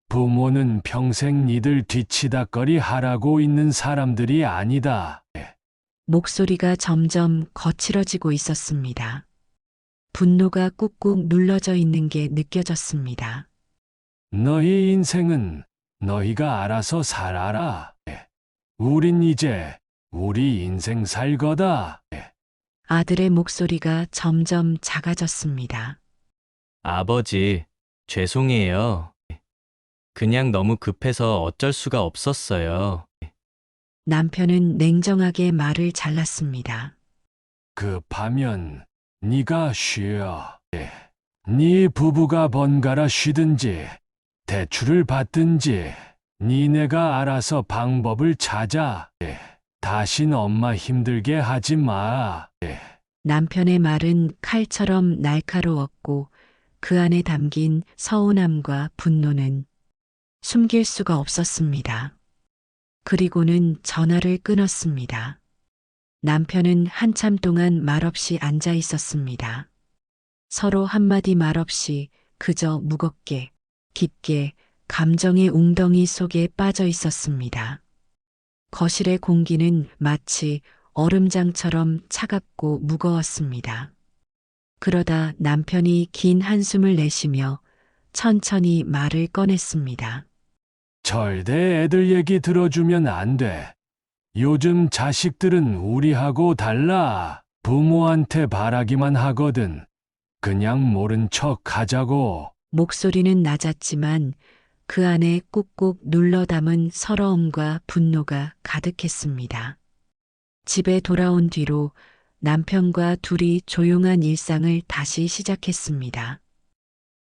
부모는 평생 니들 뒤치다꺼리 하라고 있는 사람들이 아니다. 목소리가 점점 거칠어지고 있었습니다. 분노가 꾹꾹 눌러져 있는 게 느껴졌습니다. 너희 인생은 너희가 알아서 살아라. 우린 이제 우리 인생 살 거다. 아들의 목소리가 점점 작아졌습니다. 아버지, 죄송해요. 그냥 너무 급해서 어쩔 수가 없었어요. 남편은 냉정하게 말을 잘랐습니다. 급하면 네가 쉬어. 네 부부가 번갈아 쉬든지 대출을 받든지 니네가 알아서 방법을 찾아. 다신 엄마 힘들게 하지 마. 남편의 말은 칼처럼 날카로웠고 그 안에 담긴 서운함과 분노는 숨길 수가 없었습니다. 그리고는 전화를 끊었습니다. 남편은 한참 동안 말없이 앉아 있었습니다. 서로 한마디 말없이 그저 무겁게, 깊게 감정의 웅덩이 속에 빠져 있었습니다. 거실의 공기는 마치 얼음장처럼 차갑고 무거웠습니다. 그러다 남편이 긴 한숨을 내쉬며 천천히 말을 꺼냈습니다. 절대 애들 얘기 들어주면 안 돼. 요즘 자식들은 우리하고 달라. 부모한테 바라기만 하거든. 그냥 모른 척 하자고. 목소리는 낮았지만 그 안에 꾹꾹 눌러 담은 서러움과 분노가 가득했습니다. 집에 돌아온 뒤로 남편과 둘이 조용한 일상을 다시 시작했습니다.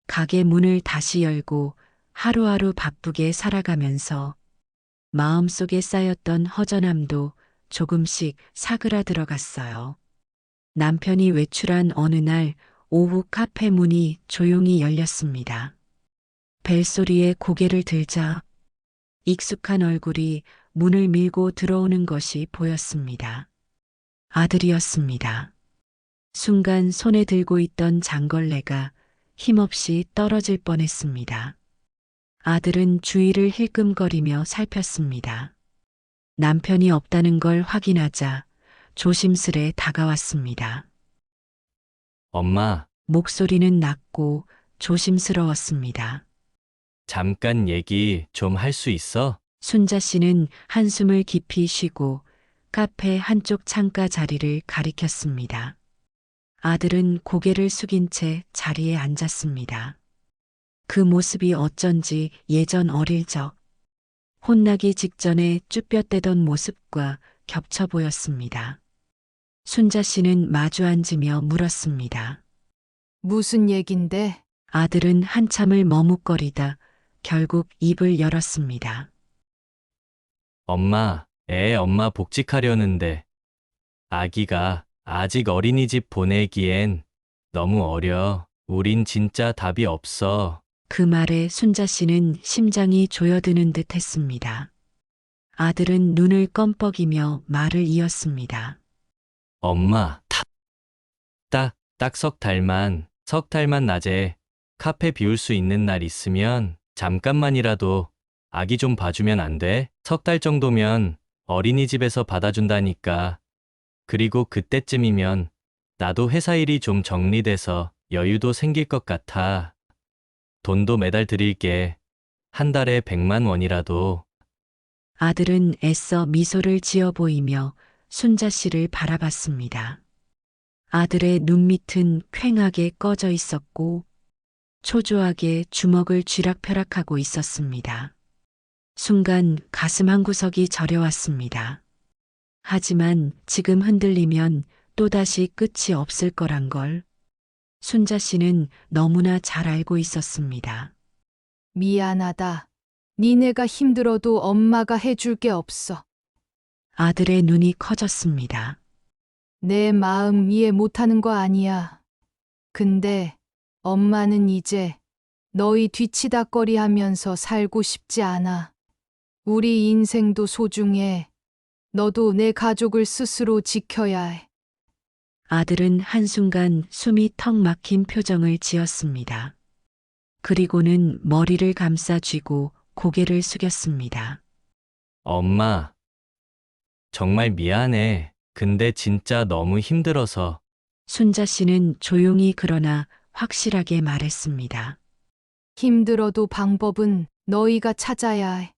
가게 문을 다시 열고 하루하루 바쁘게 살아가면서 마음속에 쌓였던 허전함도 조금씩 사그라들어갔어요. 남편이 외출한 어느 날 오후 카페 문이 조용히 열렸습니다. 벨소리에 고개를 들자 익숙한 얼굴이 문을 밀고 들어오는 것이 보였습니다. 아들이었습니다. 순간 손에 들고 있던 장걸레가 힘없이 떨어질 뻔했습니다. 아들은 주위를 힐끔거리며 살폈습니다. 남편이 없다는 걸 확인하자 조심스레 다가왔습니다. 엄마, 목소리는 낮고 조심스러웠습니다. 잠깐 얘기 좀 할 수 있어? 순자 씨는 한숨을 깊이 쉬고 카페 한쪽 창가 자리를 가리켰습니다. 아들은 고개를 숙인 채 자리에 앉았습니다. 그 모습이 어쩐지 예전 어릴 적 혼나기 직전에 쭈뼛대던 모습과 겹쳐 보였습니다. 순자 씨는 마주 앉으며 물었습니다. 무슨 얘긴데? 아들은 한참을 머뭇거리다 결국 입을 열었습니다. 엄마 복직하려는데 아기가 아직 어린이집 보내기엔 너무 어려. 우린 진짜 답이 없어. 그 말에 순자 씨는 심장이 조여드는 듯 했습니다. 아들은 눈을 껌뻑이며 말을 이었습니다. 엄마, 딱 석 달만 낮에 카페 비울 수 있는 날 있으면 잠깐만이라도 아기 좀 봐주면 안 돼? 석 달 정도면 어린이집에서 받아준다니까. 그리고 그때쯤이면 나도 회사 일이 좀 정리돼서 여유도 생길 것 같아. 돈도 매달 드릴게. 한 달에 100만 원이라도. 아들은 애써 미소를 지어 보이며 순자 씨를 바라봤습니다. 아들의 눈밑은 퀭하게 꺼져 있었고 초조하게 주먹을 쥐락펴락하고 있었습니다. 순간 가슴 한구석이 저려왔습니다. 하지만 지금 흔들리면 또다시 끝이 없을 거란 걸 순자 씨는 너무나 잘 알고 있었습니다. 미안하다. 니네가 힘들어도 엄마가 해줄 게 없어. 아들의 눈이 커졌습니다. 내 마음 이해 못하는 거 아니야. 근데 엄마는 이제 너희 뒤치다꺼리 하면서 살고 싶지 않아. 우리 인생도 소중해. 너도 내 가족을 스스로 지켜야 해. 아들은 한순간 숨이 턱 막힌 표정을 지었습니다. 그리고는 머리를 감싸 쥐고 고개를 숙였습니다. 엄마, 정말 미안해. 근데 진짜 너무 힘들어서. 순자 씨는 조용히 그러나 확실하게 말했습니다. 힘들어도 방법은 너희가 찾아야 해.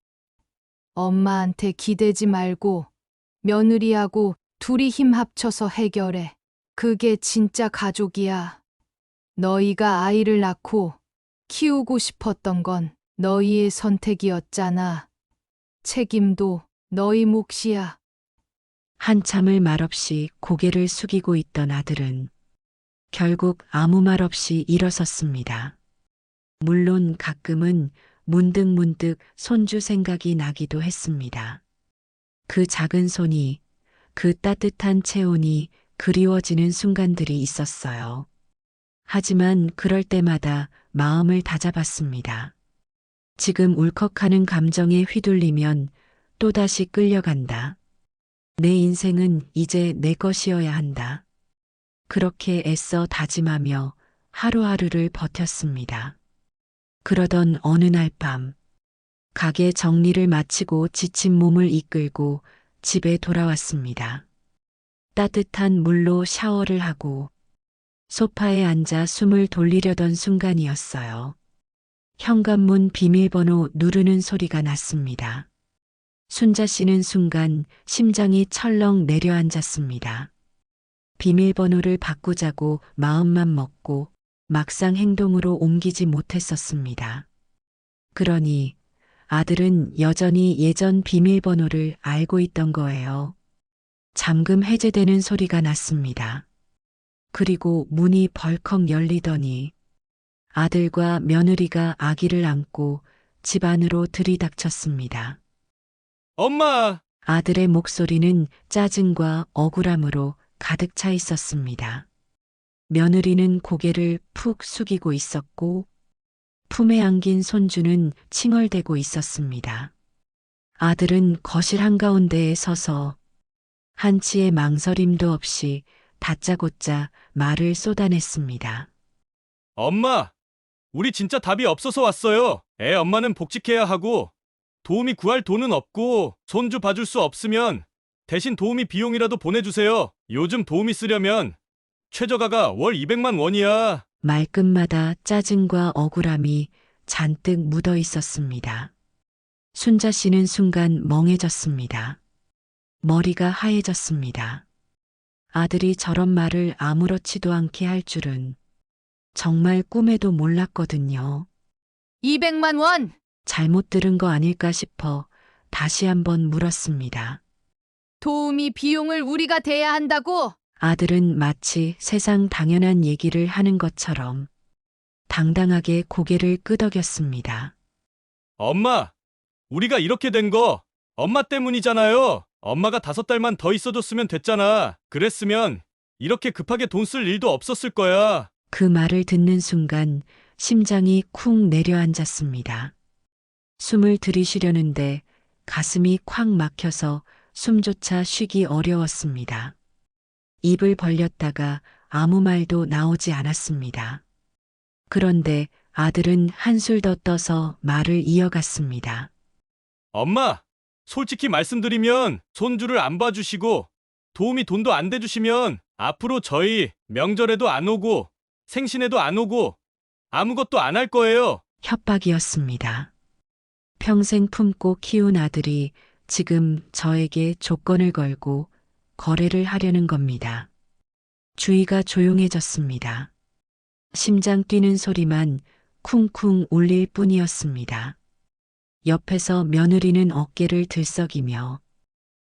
엄마한테 기대지 말고 며느리하고 둘이 힘 합쳐서 해결해. 그게 진짜 가족이야. 너희가 아이를 낳고 키우고 싶었던 건 너희의 선택이었잖아. 책임도 너희 몫이야. 한참을 말없이 고개를 숙이고 있던 아들은 결국 아무 말 없이 일어섰습니다. 물론 가끔은 문득문득 손주 생각이 나기도 했습니다. 그 작은 손이, 그 따뜻한 체온이 그리워지는 순간들이 있었어요. 하지만 그럴 때마다 마음을 다잡았습니다. 지금 울컥하는 감정에 휘둘리면 또다시 끌려간다. 내 인생은 이제 내 것이어야 한다. 그렇게 애써 다짐하며 하루하루를 버텼습니다. 그러던 어느 날 밤, 가게 정리를 마치고 지친 몸을 이끌고 집에 돌아왔습니다. 따뜻한 물로 샤워를 하고 소파에 앉아 숨을 돌리려던 순간이었어요. 현관문 비밀번호 누르는 소리가 났습니다. 순자 씨는 순간 심장이 철렁 내려앉았습니다. 비밀번호를 바꾸자고 마음만 먹고 막상 행동으로 옮기지 못했었습니다. 그러니 아들은 여전히 예전 비밀번호를 알고 있던 거예요. 잠금 해제되는 소리가 났습니다. 그리고 문이 벌컥 열리더니 아들과 며느리가 아기를 안고 집 안으로 들이닥쳤습니다. 엄마! 아들의 목소리는 짜증과 억울함으로 가득 차 있었습니다. 며느리는 고개를 푹 숙이고 있었고 품에 안긴 손주는 칭얼대고 있었습니다. 아들은 거실 한가운데에 서서 한치의 망설임도 없이 다짜고짜 말을 쏟아냈습니다. 엄마! 우리 진짜 답이 없어서 왔어요. 애 엄마는 복직해야 하고 도우미 구할 돈은 없고 손주 봐줄 수 없으면 대신 도우미 비용이라도 보내주세요. 요즘 도우미 쓰려면 최저가가 월 200만 원이야. 말끝마다 짜증과 억울함이 잔뜩 묻어 있었습니다. 순자 씨는 순간 멍해졌습니다. 머리가 하얘졌습니다. 아들이 저런 말을 아무렇지도 않게 할 줄은 정말 꿈에도 몰랐거든요. 200만 원! 잘못 들은 거 아닐까 싶어 다시 한번 물었습니다. 도우미 비용을 우리가 대야 한다고? 아들은 마치 세상 당연한 얘기를 하는 것처럼 당당하게 고개를 끄덕였습니다. 엄마! 우리가 이렇게 된 거 엄마 때문이잖아요. 엄마가 5달만 더 있어줬으면 됐잖아. 그랬으면 이렇게 급하게 돈 쓸 일도 없었을 거야. 그 말을 듣는 순간 심장이 쿵 내려앉았습니다. 숨을 들이쉬려는데 가슴이 콱 막혀서 숨조차 쉬기 어려웠습니다. 입을 벌렸다가 아무 말도 나오지 않았습니다. 그런데 아들은 한술 더 떠서 말을 이어갔습니다. 엄마! 솔직히 말씀드리면 손주를 안 봐주시고 도우미 돈도 안 대주시면 앞으로 저희 명절에도 안 오고 생신에도 안 오고 아무것도 안 할 거예요. 협박이었습니다. 평생 품고 키운 아들이 지금 저에게 조건을 걸고 거래를 하려는 겁니다. 주위가 조용해졌습니다. 심장 뛰는 소리만 쿵쿵 울릴 뿐이었습니다. 옆에서 며느리는 어깨를 들썩이며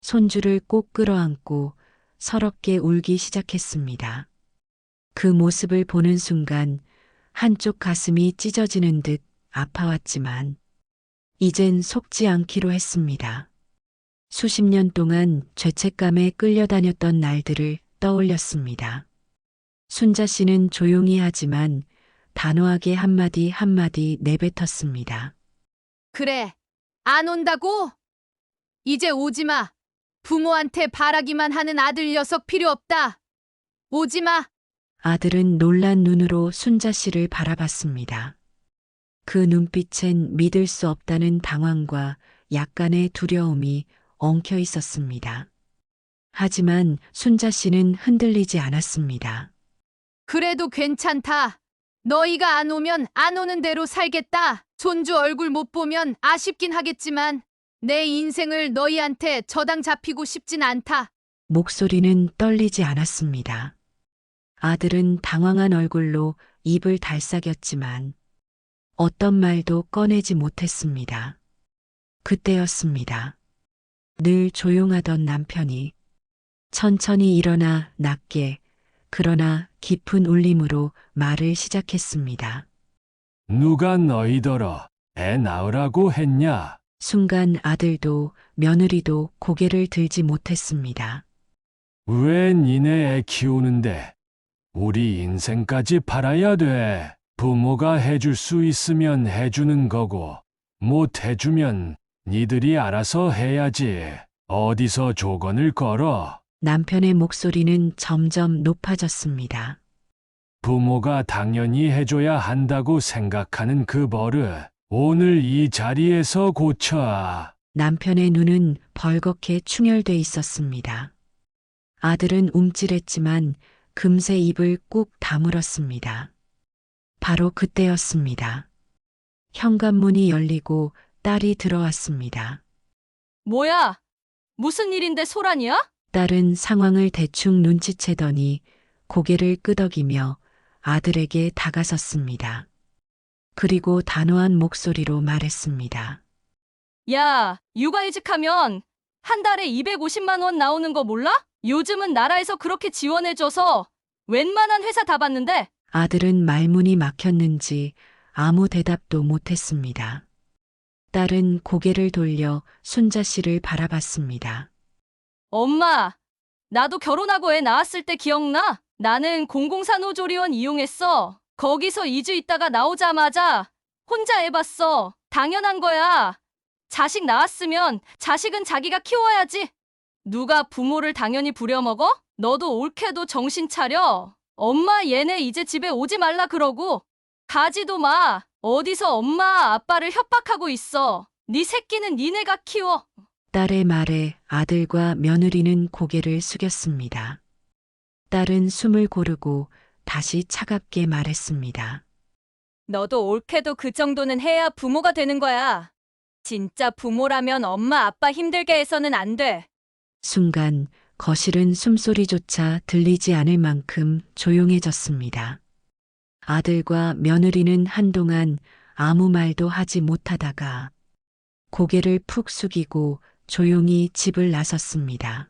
손주를 꼭 끌어안고 서럽게 울기 시작했습니다. 그 모습을 보는 순간 한쪽 가슴이 찢어지는 듯 아파왔지만 이젠 속지 않기로 했습니다. 수십 년 동안 죄책감에 끌려다녔던 날들을 떠올렸습니다. 순자 씨는 조용히 하지만 단호하게 한마디 한마디 내뱉었습니다. 그래, 안 온다고? 이제 오지 마. 부모한테 바라기만 하는 아들 녀석 필요 없다. 오지 마. 아들은 놀란 눈으로 순자 씨를 바라봤습니다. 그 눈빛엔 믿을 수 없다는 당황과 약간의 두려움이 엉켜 있었습니다. 하지만 순자 씨는 흔들리지 않았습니다. 그래도 괜찮다. 너희가 안 오면 안 오는 대로 살겠다. 손주 얼굴 못 보면 아쉽긴 하겠지만 내 인생을 너희한테 저당 잡히고 싶진 않다. 목소리는 떨리지 않았습니다. 아들은 당황한 얼굴로 입을 달싹였지만 어떤 말도 꺼내지 못했습니다. 그때였습니다. 늘 조용하던 남편이 천천히 일어나 낮게 그러나 깊은 울림으로 말을 시작했습니다. 누가 너희더러 애 낳으라고 했냐? 순간 아들도 며느리도 고개를 들지 못했습니다. 왜 니네 애 키우는데 우리 인생까지 팔아야 돼? 부모가 해줄 수 있으면 해주는 거고 못 해주면 니들이 알아서 해야지. 어디서 조건을 걸어? 남편의 목소리는 점점 높아졌습니다. 부모가 당연히 해줘야 한다고 생각하는 그 버릇 오늘 이 자리에서 고쳐. 남편의 눈은 벌겋게 충혈돼 있었습니다. 아들은 움찔했지만 금세 입을 꾹 다물었습니다. 바로 그때였습니다. 현관문이 열리고 딸이 들어왔습니다. 뭐야? 무슨 일인데 소란이야? 딸은 상황을 대충 눈치채더니 고개를 끄덕이며 아들에게 다가섰습니다. 그리고 단호한 목소리로 말했습니다. 야, 육아이직하면 한 달에 250만 원 나오는 거 몰라? 요즘은 나라에서 그렇게 지원해줘서 웬만한 회사 다 봤는데. 아들은 말문이 막혔는지 아무 대답도 못했습니다. 딸은 고개를 돌려 순자 씨를 바라봤습니다. 엄마, 나도 결혼하고 애 낳았을 때 기억나? 나는 공공산후조리원 이용했어. 거기서 2주 있다가 나오자마자 혼자 애 봤어. 당연한 거야. 자식 낳았으면 자식은 자기가 키워야지. 누가 부모를 당연히 부려먹어? 너도 옳게도 정신 차려. 엄마 얘네 이제 집에 오지 말라 그러고 가지도 마. 어디서 엄마 아빠를 협박하고 있어. 네 새끼는 니네가 키워. 딸의 말에 아들과 며느리는 고개를 숙였습니다. 딸은 숨을 고르고 다시 차갑게 말했습니다. 너도 옳게도 그 정도는 해야 부모가 되는 거야. 진짜 부모라면 엄마 아빠 힘들게 해서는 안 돼. 순간 거실은 숨소리조차 들리지 않을 만큼 조용해졌습니다. 아들과 며느리는 한동안 아무 말도 하지 못하다가 고개를 푹 숙이고 조용히 집을 나섰습니다.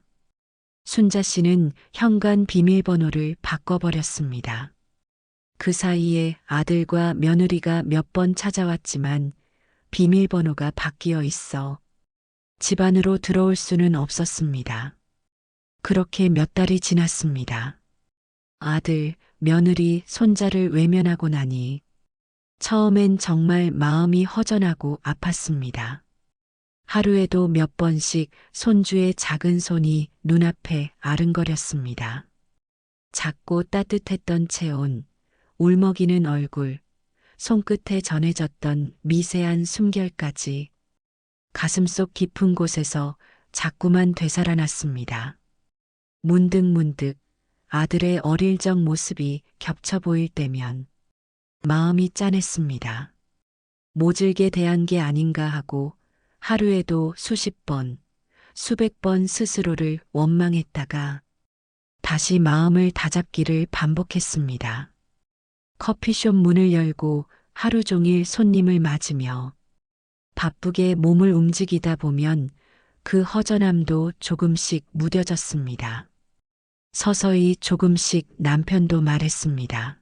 순자 씨는 현관 비밀번호를 바꿔버렸습니다. 그 사이에 아들과 며느리가 몇 번 찾아왔지만 비밀번호가 바뀌어 있어 집 안으로 들어올 수는 없었습니다. 그렇게 몇 달이 지났습니다. 아들, 며느리, 손자를 외면하고 나니 처음엔 정말 마음이 허전하고 아팠습니다. 하루에도 몇 번씩 손주의 작은 손이 눈앞에 아른거렸습니다. 작고 따뜻했던 체온, 울먹이는 얼굴, 손끝에 전해졌던 미세한 숨결까지 가슴속 깊은 곳에서 자꾸만 되살아났습니다. 문득문득 아들의 어릴 적 모습이 겹쳐 보일 때면 마음이 짠했습니다. 모질게 대한 게 아닌가 하고 하루에도 수십 번, 수백 번 스스로를 원망했다가 다시 마음을 다잡기를 반복했습니다. 커피숍 문을 열고 하루 종일 손님을 맞으며 바쁘게 몸을 움직이다 보면 그 허전함도 조금씩 무뎌졌습니다. 서서히 조금씩 남편도 말했습니다.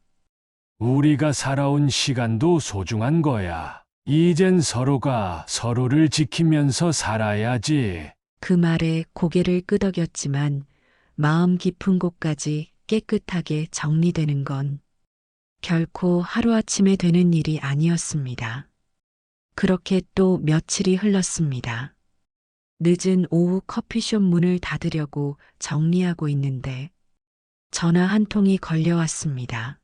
우리가 살아온 시간도 소중한 거야. 이젠 서로가 서로를 지키면서 살아야지. 그 말에 고개를 끄덕였지만 마음 깊은 곳까지 깨끗하게 정리되는 건 결코 하루아침에 되는 일이 아니었습니다. 그렇게 또 며칠이 흘렀습니다. 늦은 오후 커피숍 문을 닫으려고 정리하고 있는데 전화 한 통이 걸려왔습니다.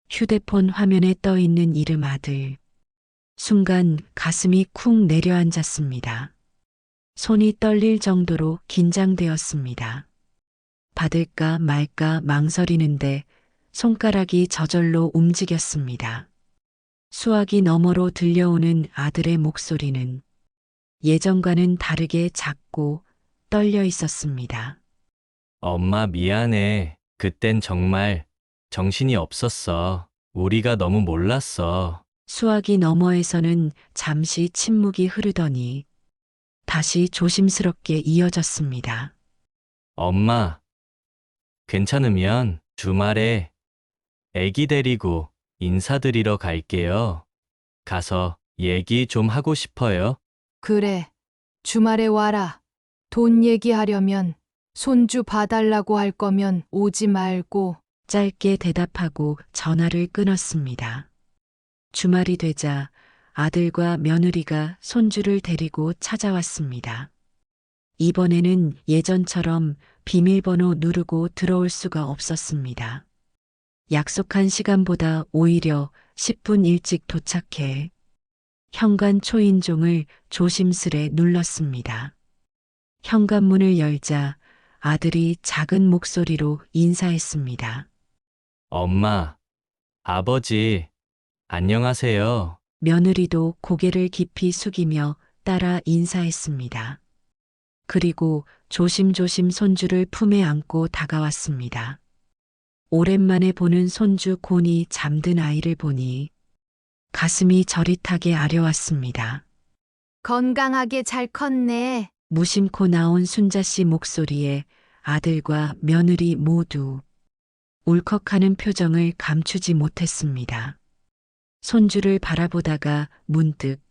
휴대폰 화면에 떠 있는 이름 아들. 순간 가슴이 쿵 내려앉았습니다. 손이 떨릴 정도로 긴장되었습니다. 받을까 말까 망설이는데 손가락이 저절로 움직였습니다. 수화기 너머로 들려오는 아들의 목소리는 예전과는 다르게 작고 떨려 있었습니다. 엄마 미안해. 그땐 정말 정신이 없었어. 우리가 너무 몰랐어. 수화기 너머에서는 잠시 침묵이 흐르더니 다시 조심스럽게 이어졌습니다. 엄마, 괜찮으면 주말에 애기 데리고 인사드리러 갈게요. 가서 얘기 좀 하고 싶어요. 그래. 주말에 와라. 돈 얘기하려면 손주 봐달라고 할 거면 오지 말고. 짧게 대답하고 전화를 끊었습니다. 주말이 되자 아들과 며느리가 손주를 데리고 찾아왔습니다. 이번에는 예전처럼 비밀번호 누르고 들어올 수가 없었습니다. 약속한 시간보다 오히려 10분 일찍 도착해 현관 초인종을 조심스레 눌렀습니다. 현관문을 열자 아들이 작은 목소리로 인사했습니다. 엄마, 아버지, 안녕하세요. 며느리도 고개를 깊이 숙이며 따라 인사했습니다. 그리고 조심조심 손주를 품에 안고 다가왔습니다. 오랜만에 보는 손주 곤히 잠든 아이를 보니 가슴이 저릿하게 아려왔습니다. 건강하게 잘 컸네. 무심코 나온 순자 씨 목소리에 아들과 며느리 모두 울컥하는 표정을 감추지 못했습니다. 손주를 바라보다가 문득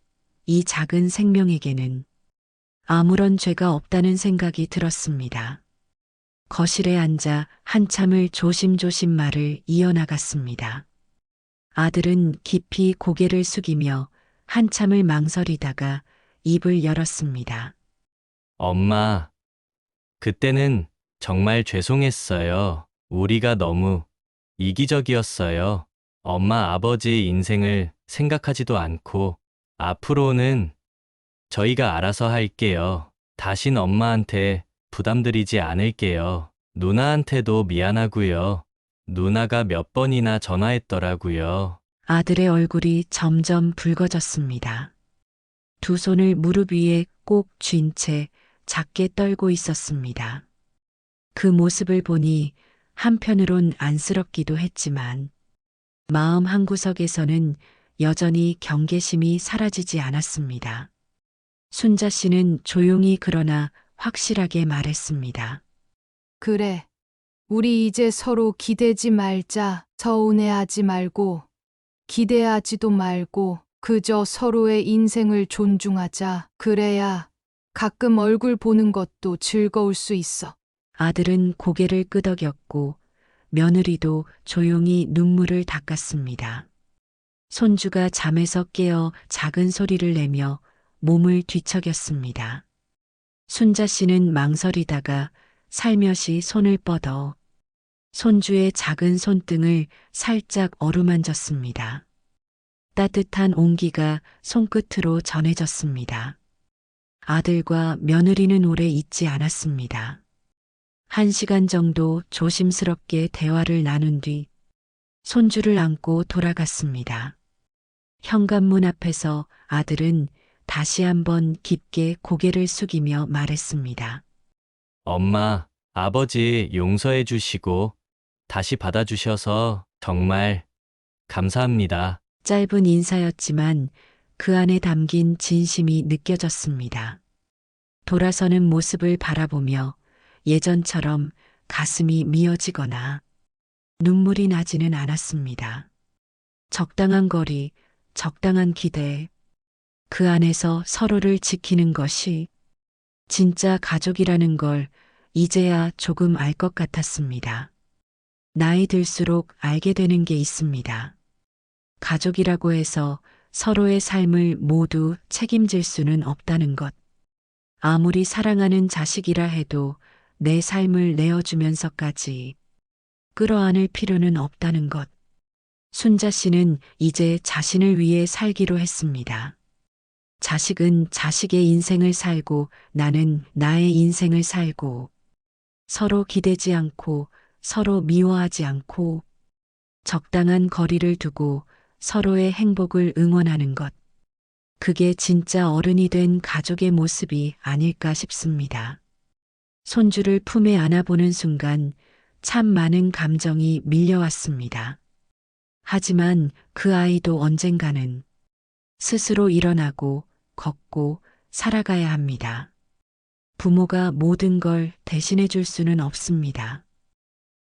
이 작은 생명에게는 아무런 죄가 없다는 생각이 들었습니다. 거실에 앉아 한참을 조심조심 말을 이어나갔습니다. 아들은 깊이 고개를 숙이며 한참을 망설이다가 입을 열었습니다. 엄마, 그때는 정말 죄송했어요. 우리가 너무 이기적이었어요. 엄마, 아버지 인생을 생각하지도 않고 앞으로는 저희가 알아서 할게요. 다신 엄마한테 부담드리지 않을게요. 누나한테도 미안하고요. 누나가 몇 번이나 전화했더라고요. 아들의 얼굴이 점점 붉어졌습니다. 두 손을 무릎 위에 꼭 쥔 채 작게 떨고 있었습니다. 그 모습을 보니 한편으론 안쓰럽기도 했지만 마음 한구석에서는 여전히 경계심이 사라지지 않았습니다. 순자 씨는 조용히 그러나 확실하게 말했습니다. 그래. 우리 이제 서로 기대지 말자. 서운해하지 말고, 기대하지도 말고, 그저 서로의 인생을 존중하자. 그래야 가끔 얼굴 보는 것도 즐거울 수 있어. 아들은 고개를 끄덕였고 며느리도 조용히 눈물을 닦았습니다. 손주가 잠에서 깨어 작은 소리를 내며 몸을 뒤척였습니다. 순자 씨는 망설이다가 살며시 손을 뻗어 손주의 작은 손등을 살짝 어루만졌습니다. 따뜻한 온기가 손끝으로 전해졌습니다. 아들과 며느리는 오래 잊지 않았습니다. 1시간 정도 조심스럽게 대화를 나눈 뒤 손주를 안고 돌아갔습니다. 현관문 앞에서 아들은 다시 한번 깊게 고개를 숙이며 말했습니다. 엄마, 아버지 용서해 주시고 다시 받아주셔서 정말 감사합니다. 짧은 인사였지만 그 안에 담긴 진심이 느껴졌습니다. 돌아서는 모습을 바라보며 예전처럼 가슴이 미어지거나 눈물이 나지는 않았습니다. 적당한 거리, 적당한 기대, 그 안에서 서로를 지키는 것이 진짜 가족이라는 걸 이제야 조금 알 것 같았습니다. 나이 들수록 알게 되는 게 있습니다. 가족이라고 해서 서로의 삶을 모두 책임질 수는 없다는 것. 아무리 사랑하는 자식이라 해도 내 삶을 내어주면서까지 끌어안을 필요는 없다는 것. 순자 씨는 이제 자신을 위해 살기로 했습니다. 자식은 자식의 인생을 살고 나는 나의 인생을 살고 서로 기대지 않고 서로 미워하지 않고 적당한 거리를 두고 서로의 행복을 응원하는 것. 그게 진짜 어른이 된 가족의 모습이 아닐까 싶습니다. 손주를 품에 안아보는 순간 참 많은 감정이 밀려왔습니다. 하지만 그 아이도 언젠가는 스스로 일어나고 걷고 살아가야 합니다. 부모가 모든 걸 대신해 줄 수는 없습니다.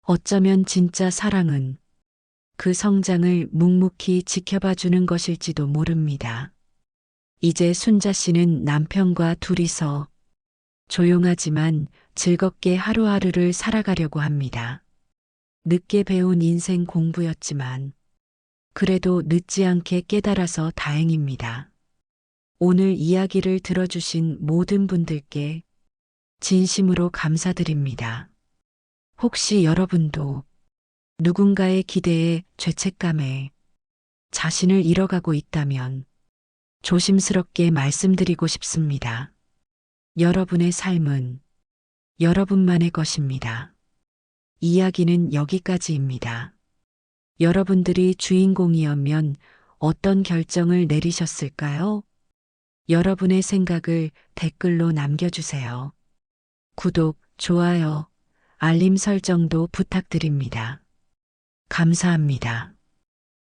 어쩌면 진짜 사랑은 그 성장을 묵묵히 지켜봐 주는 것일지도 모릅니다. 이제 순자 씨는 남편과 둘이서 조용하지만 즐겁게 하루하루를 살아가려고 합니다. 늦게 배운 인생 공부였지만 그래도 늦지 않게 깨달아서 다행입니다. 오늘 이야기를 들어주신 모든 분들께 진심으로 감사드립니다. 혹시 여러분도 누군가의 기대에 죄책감에 자신을 잃어가고 있다면 조심스럽게 말씀드리고 싶습니다. 여러분의 삶은 여러분만의 것입니다. 이야기는 여기까지입니다. 여러분들이 주인공이었면 어떤 결정을 내리셨을까요? 여러분의 생각을 댓글로 남겨주세요. 구독, 좋아요, 알림 설정도 부탁드립니다. 감사합니다.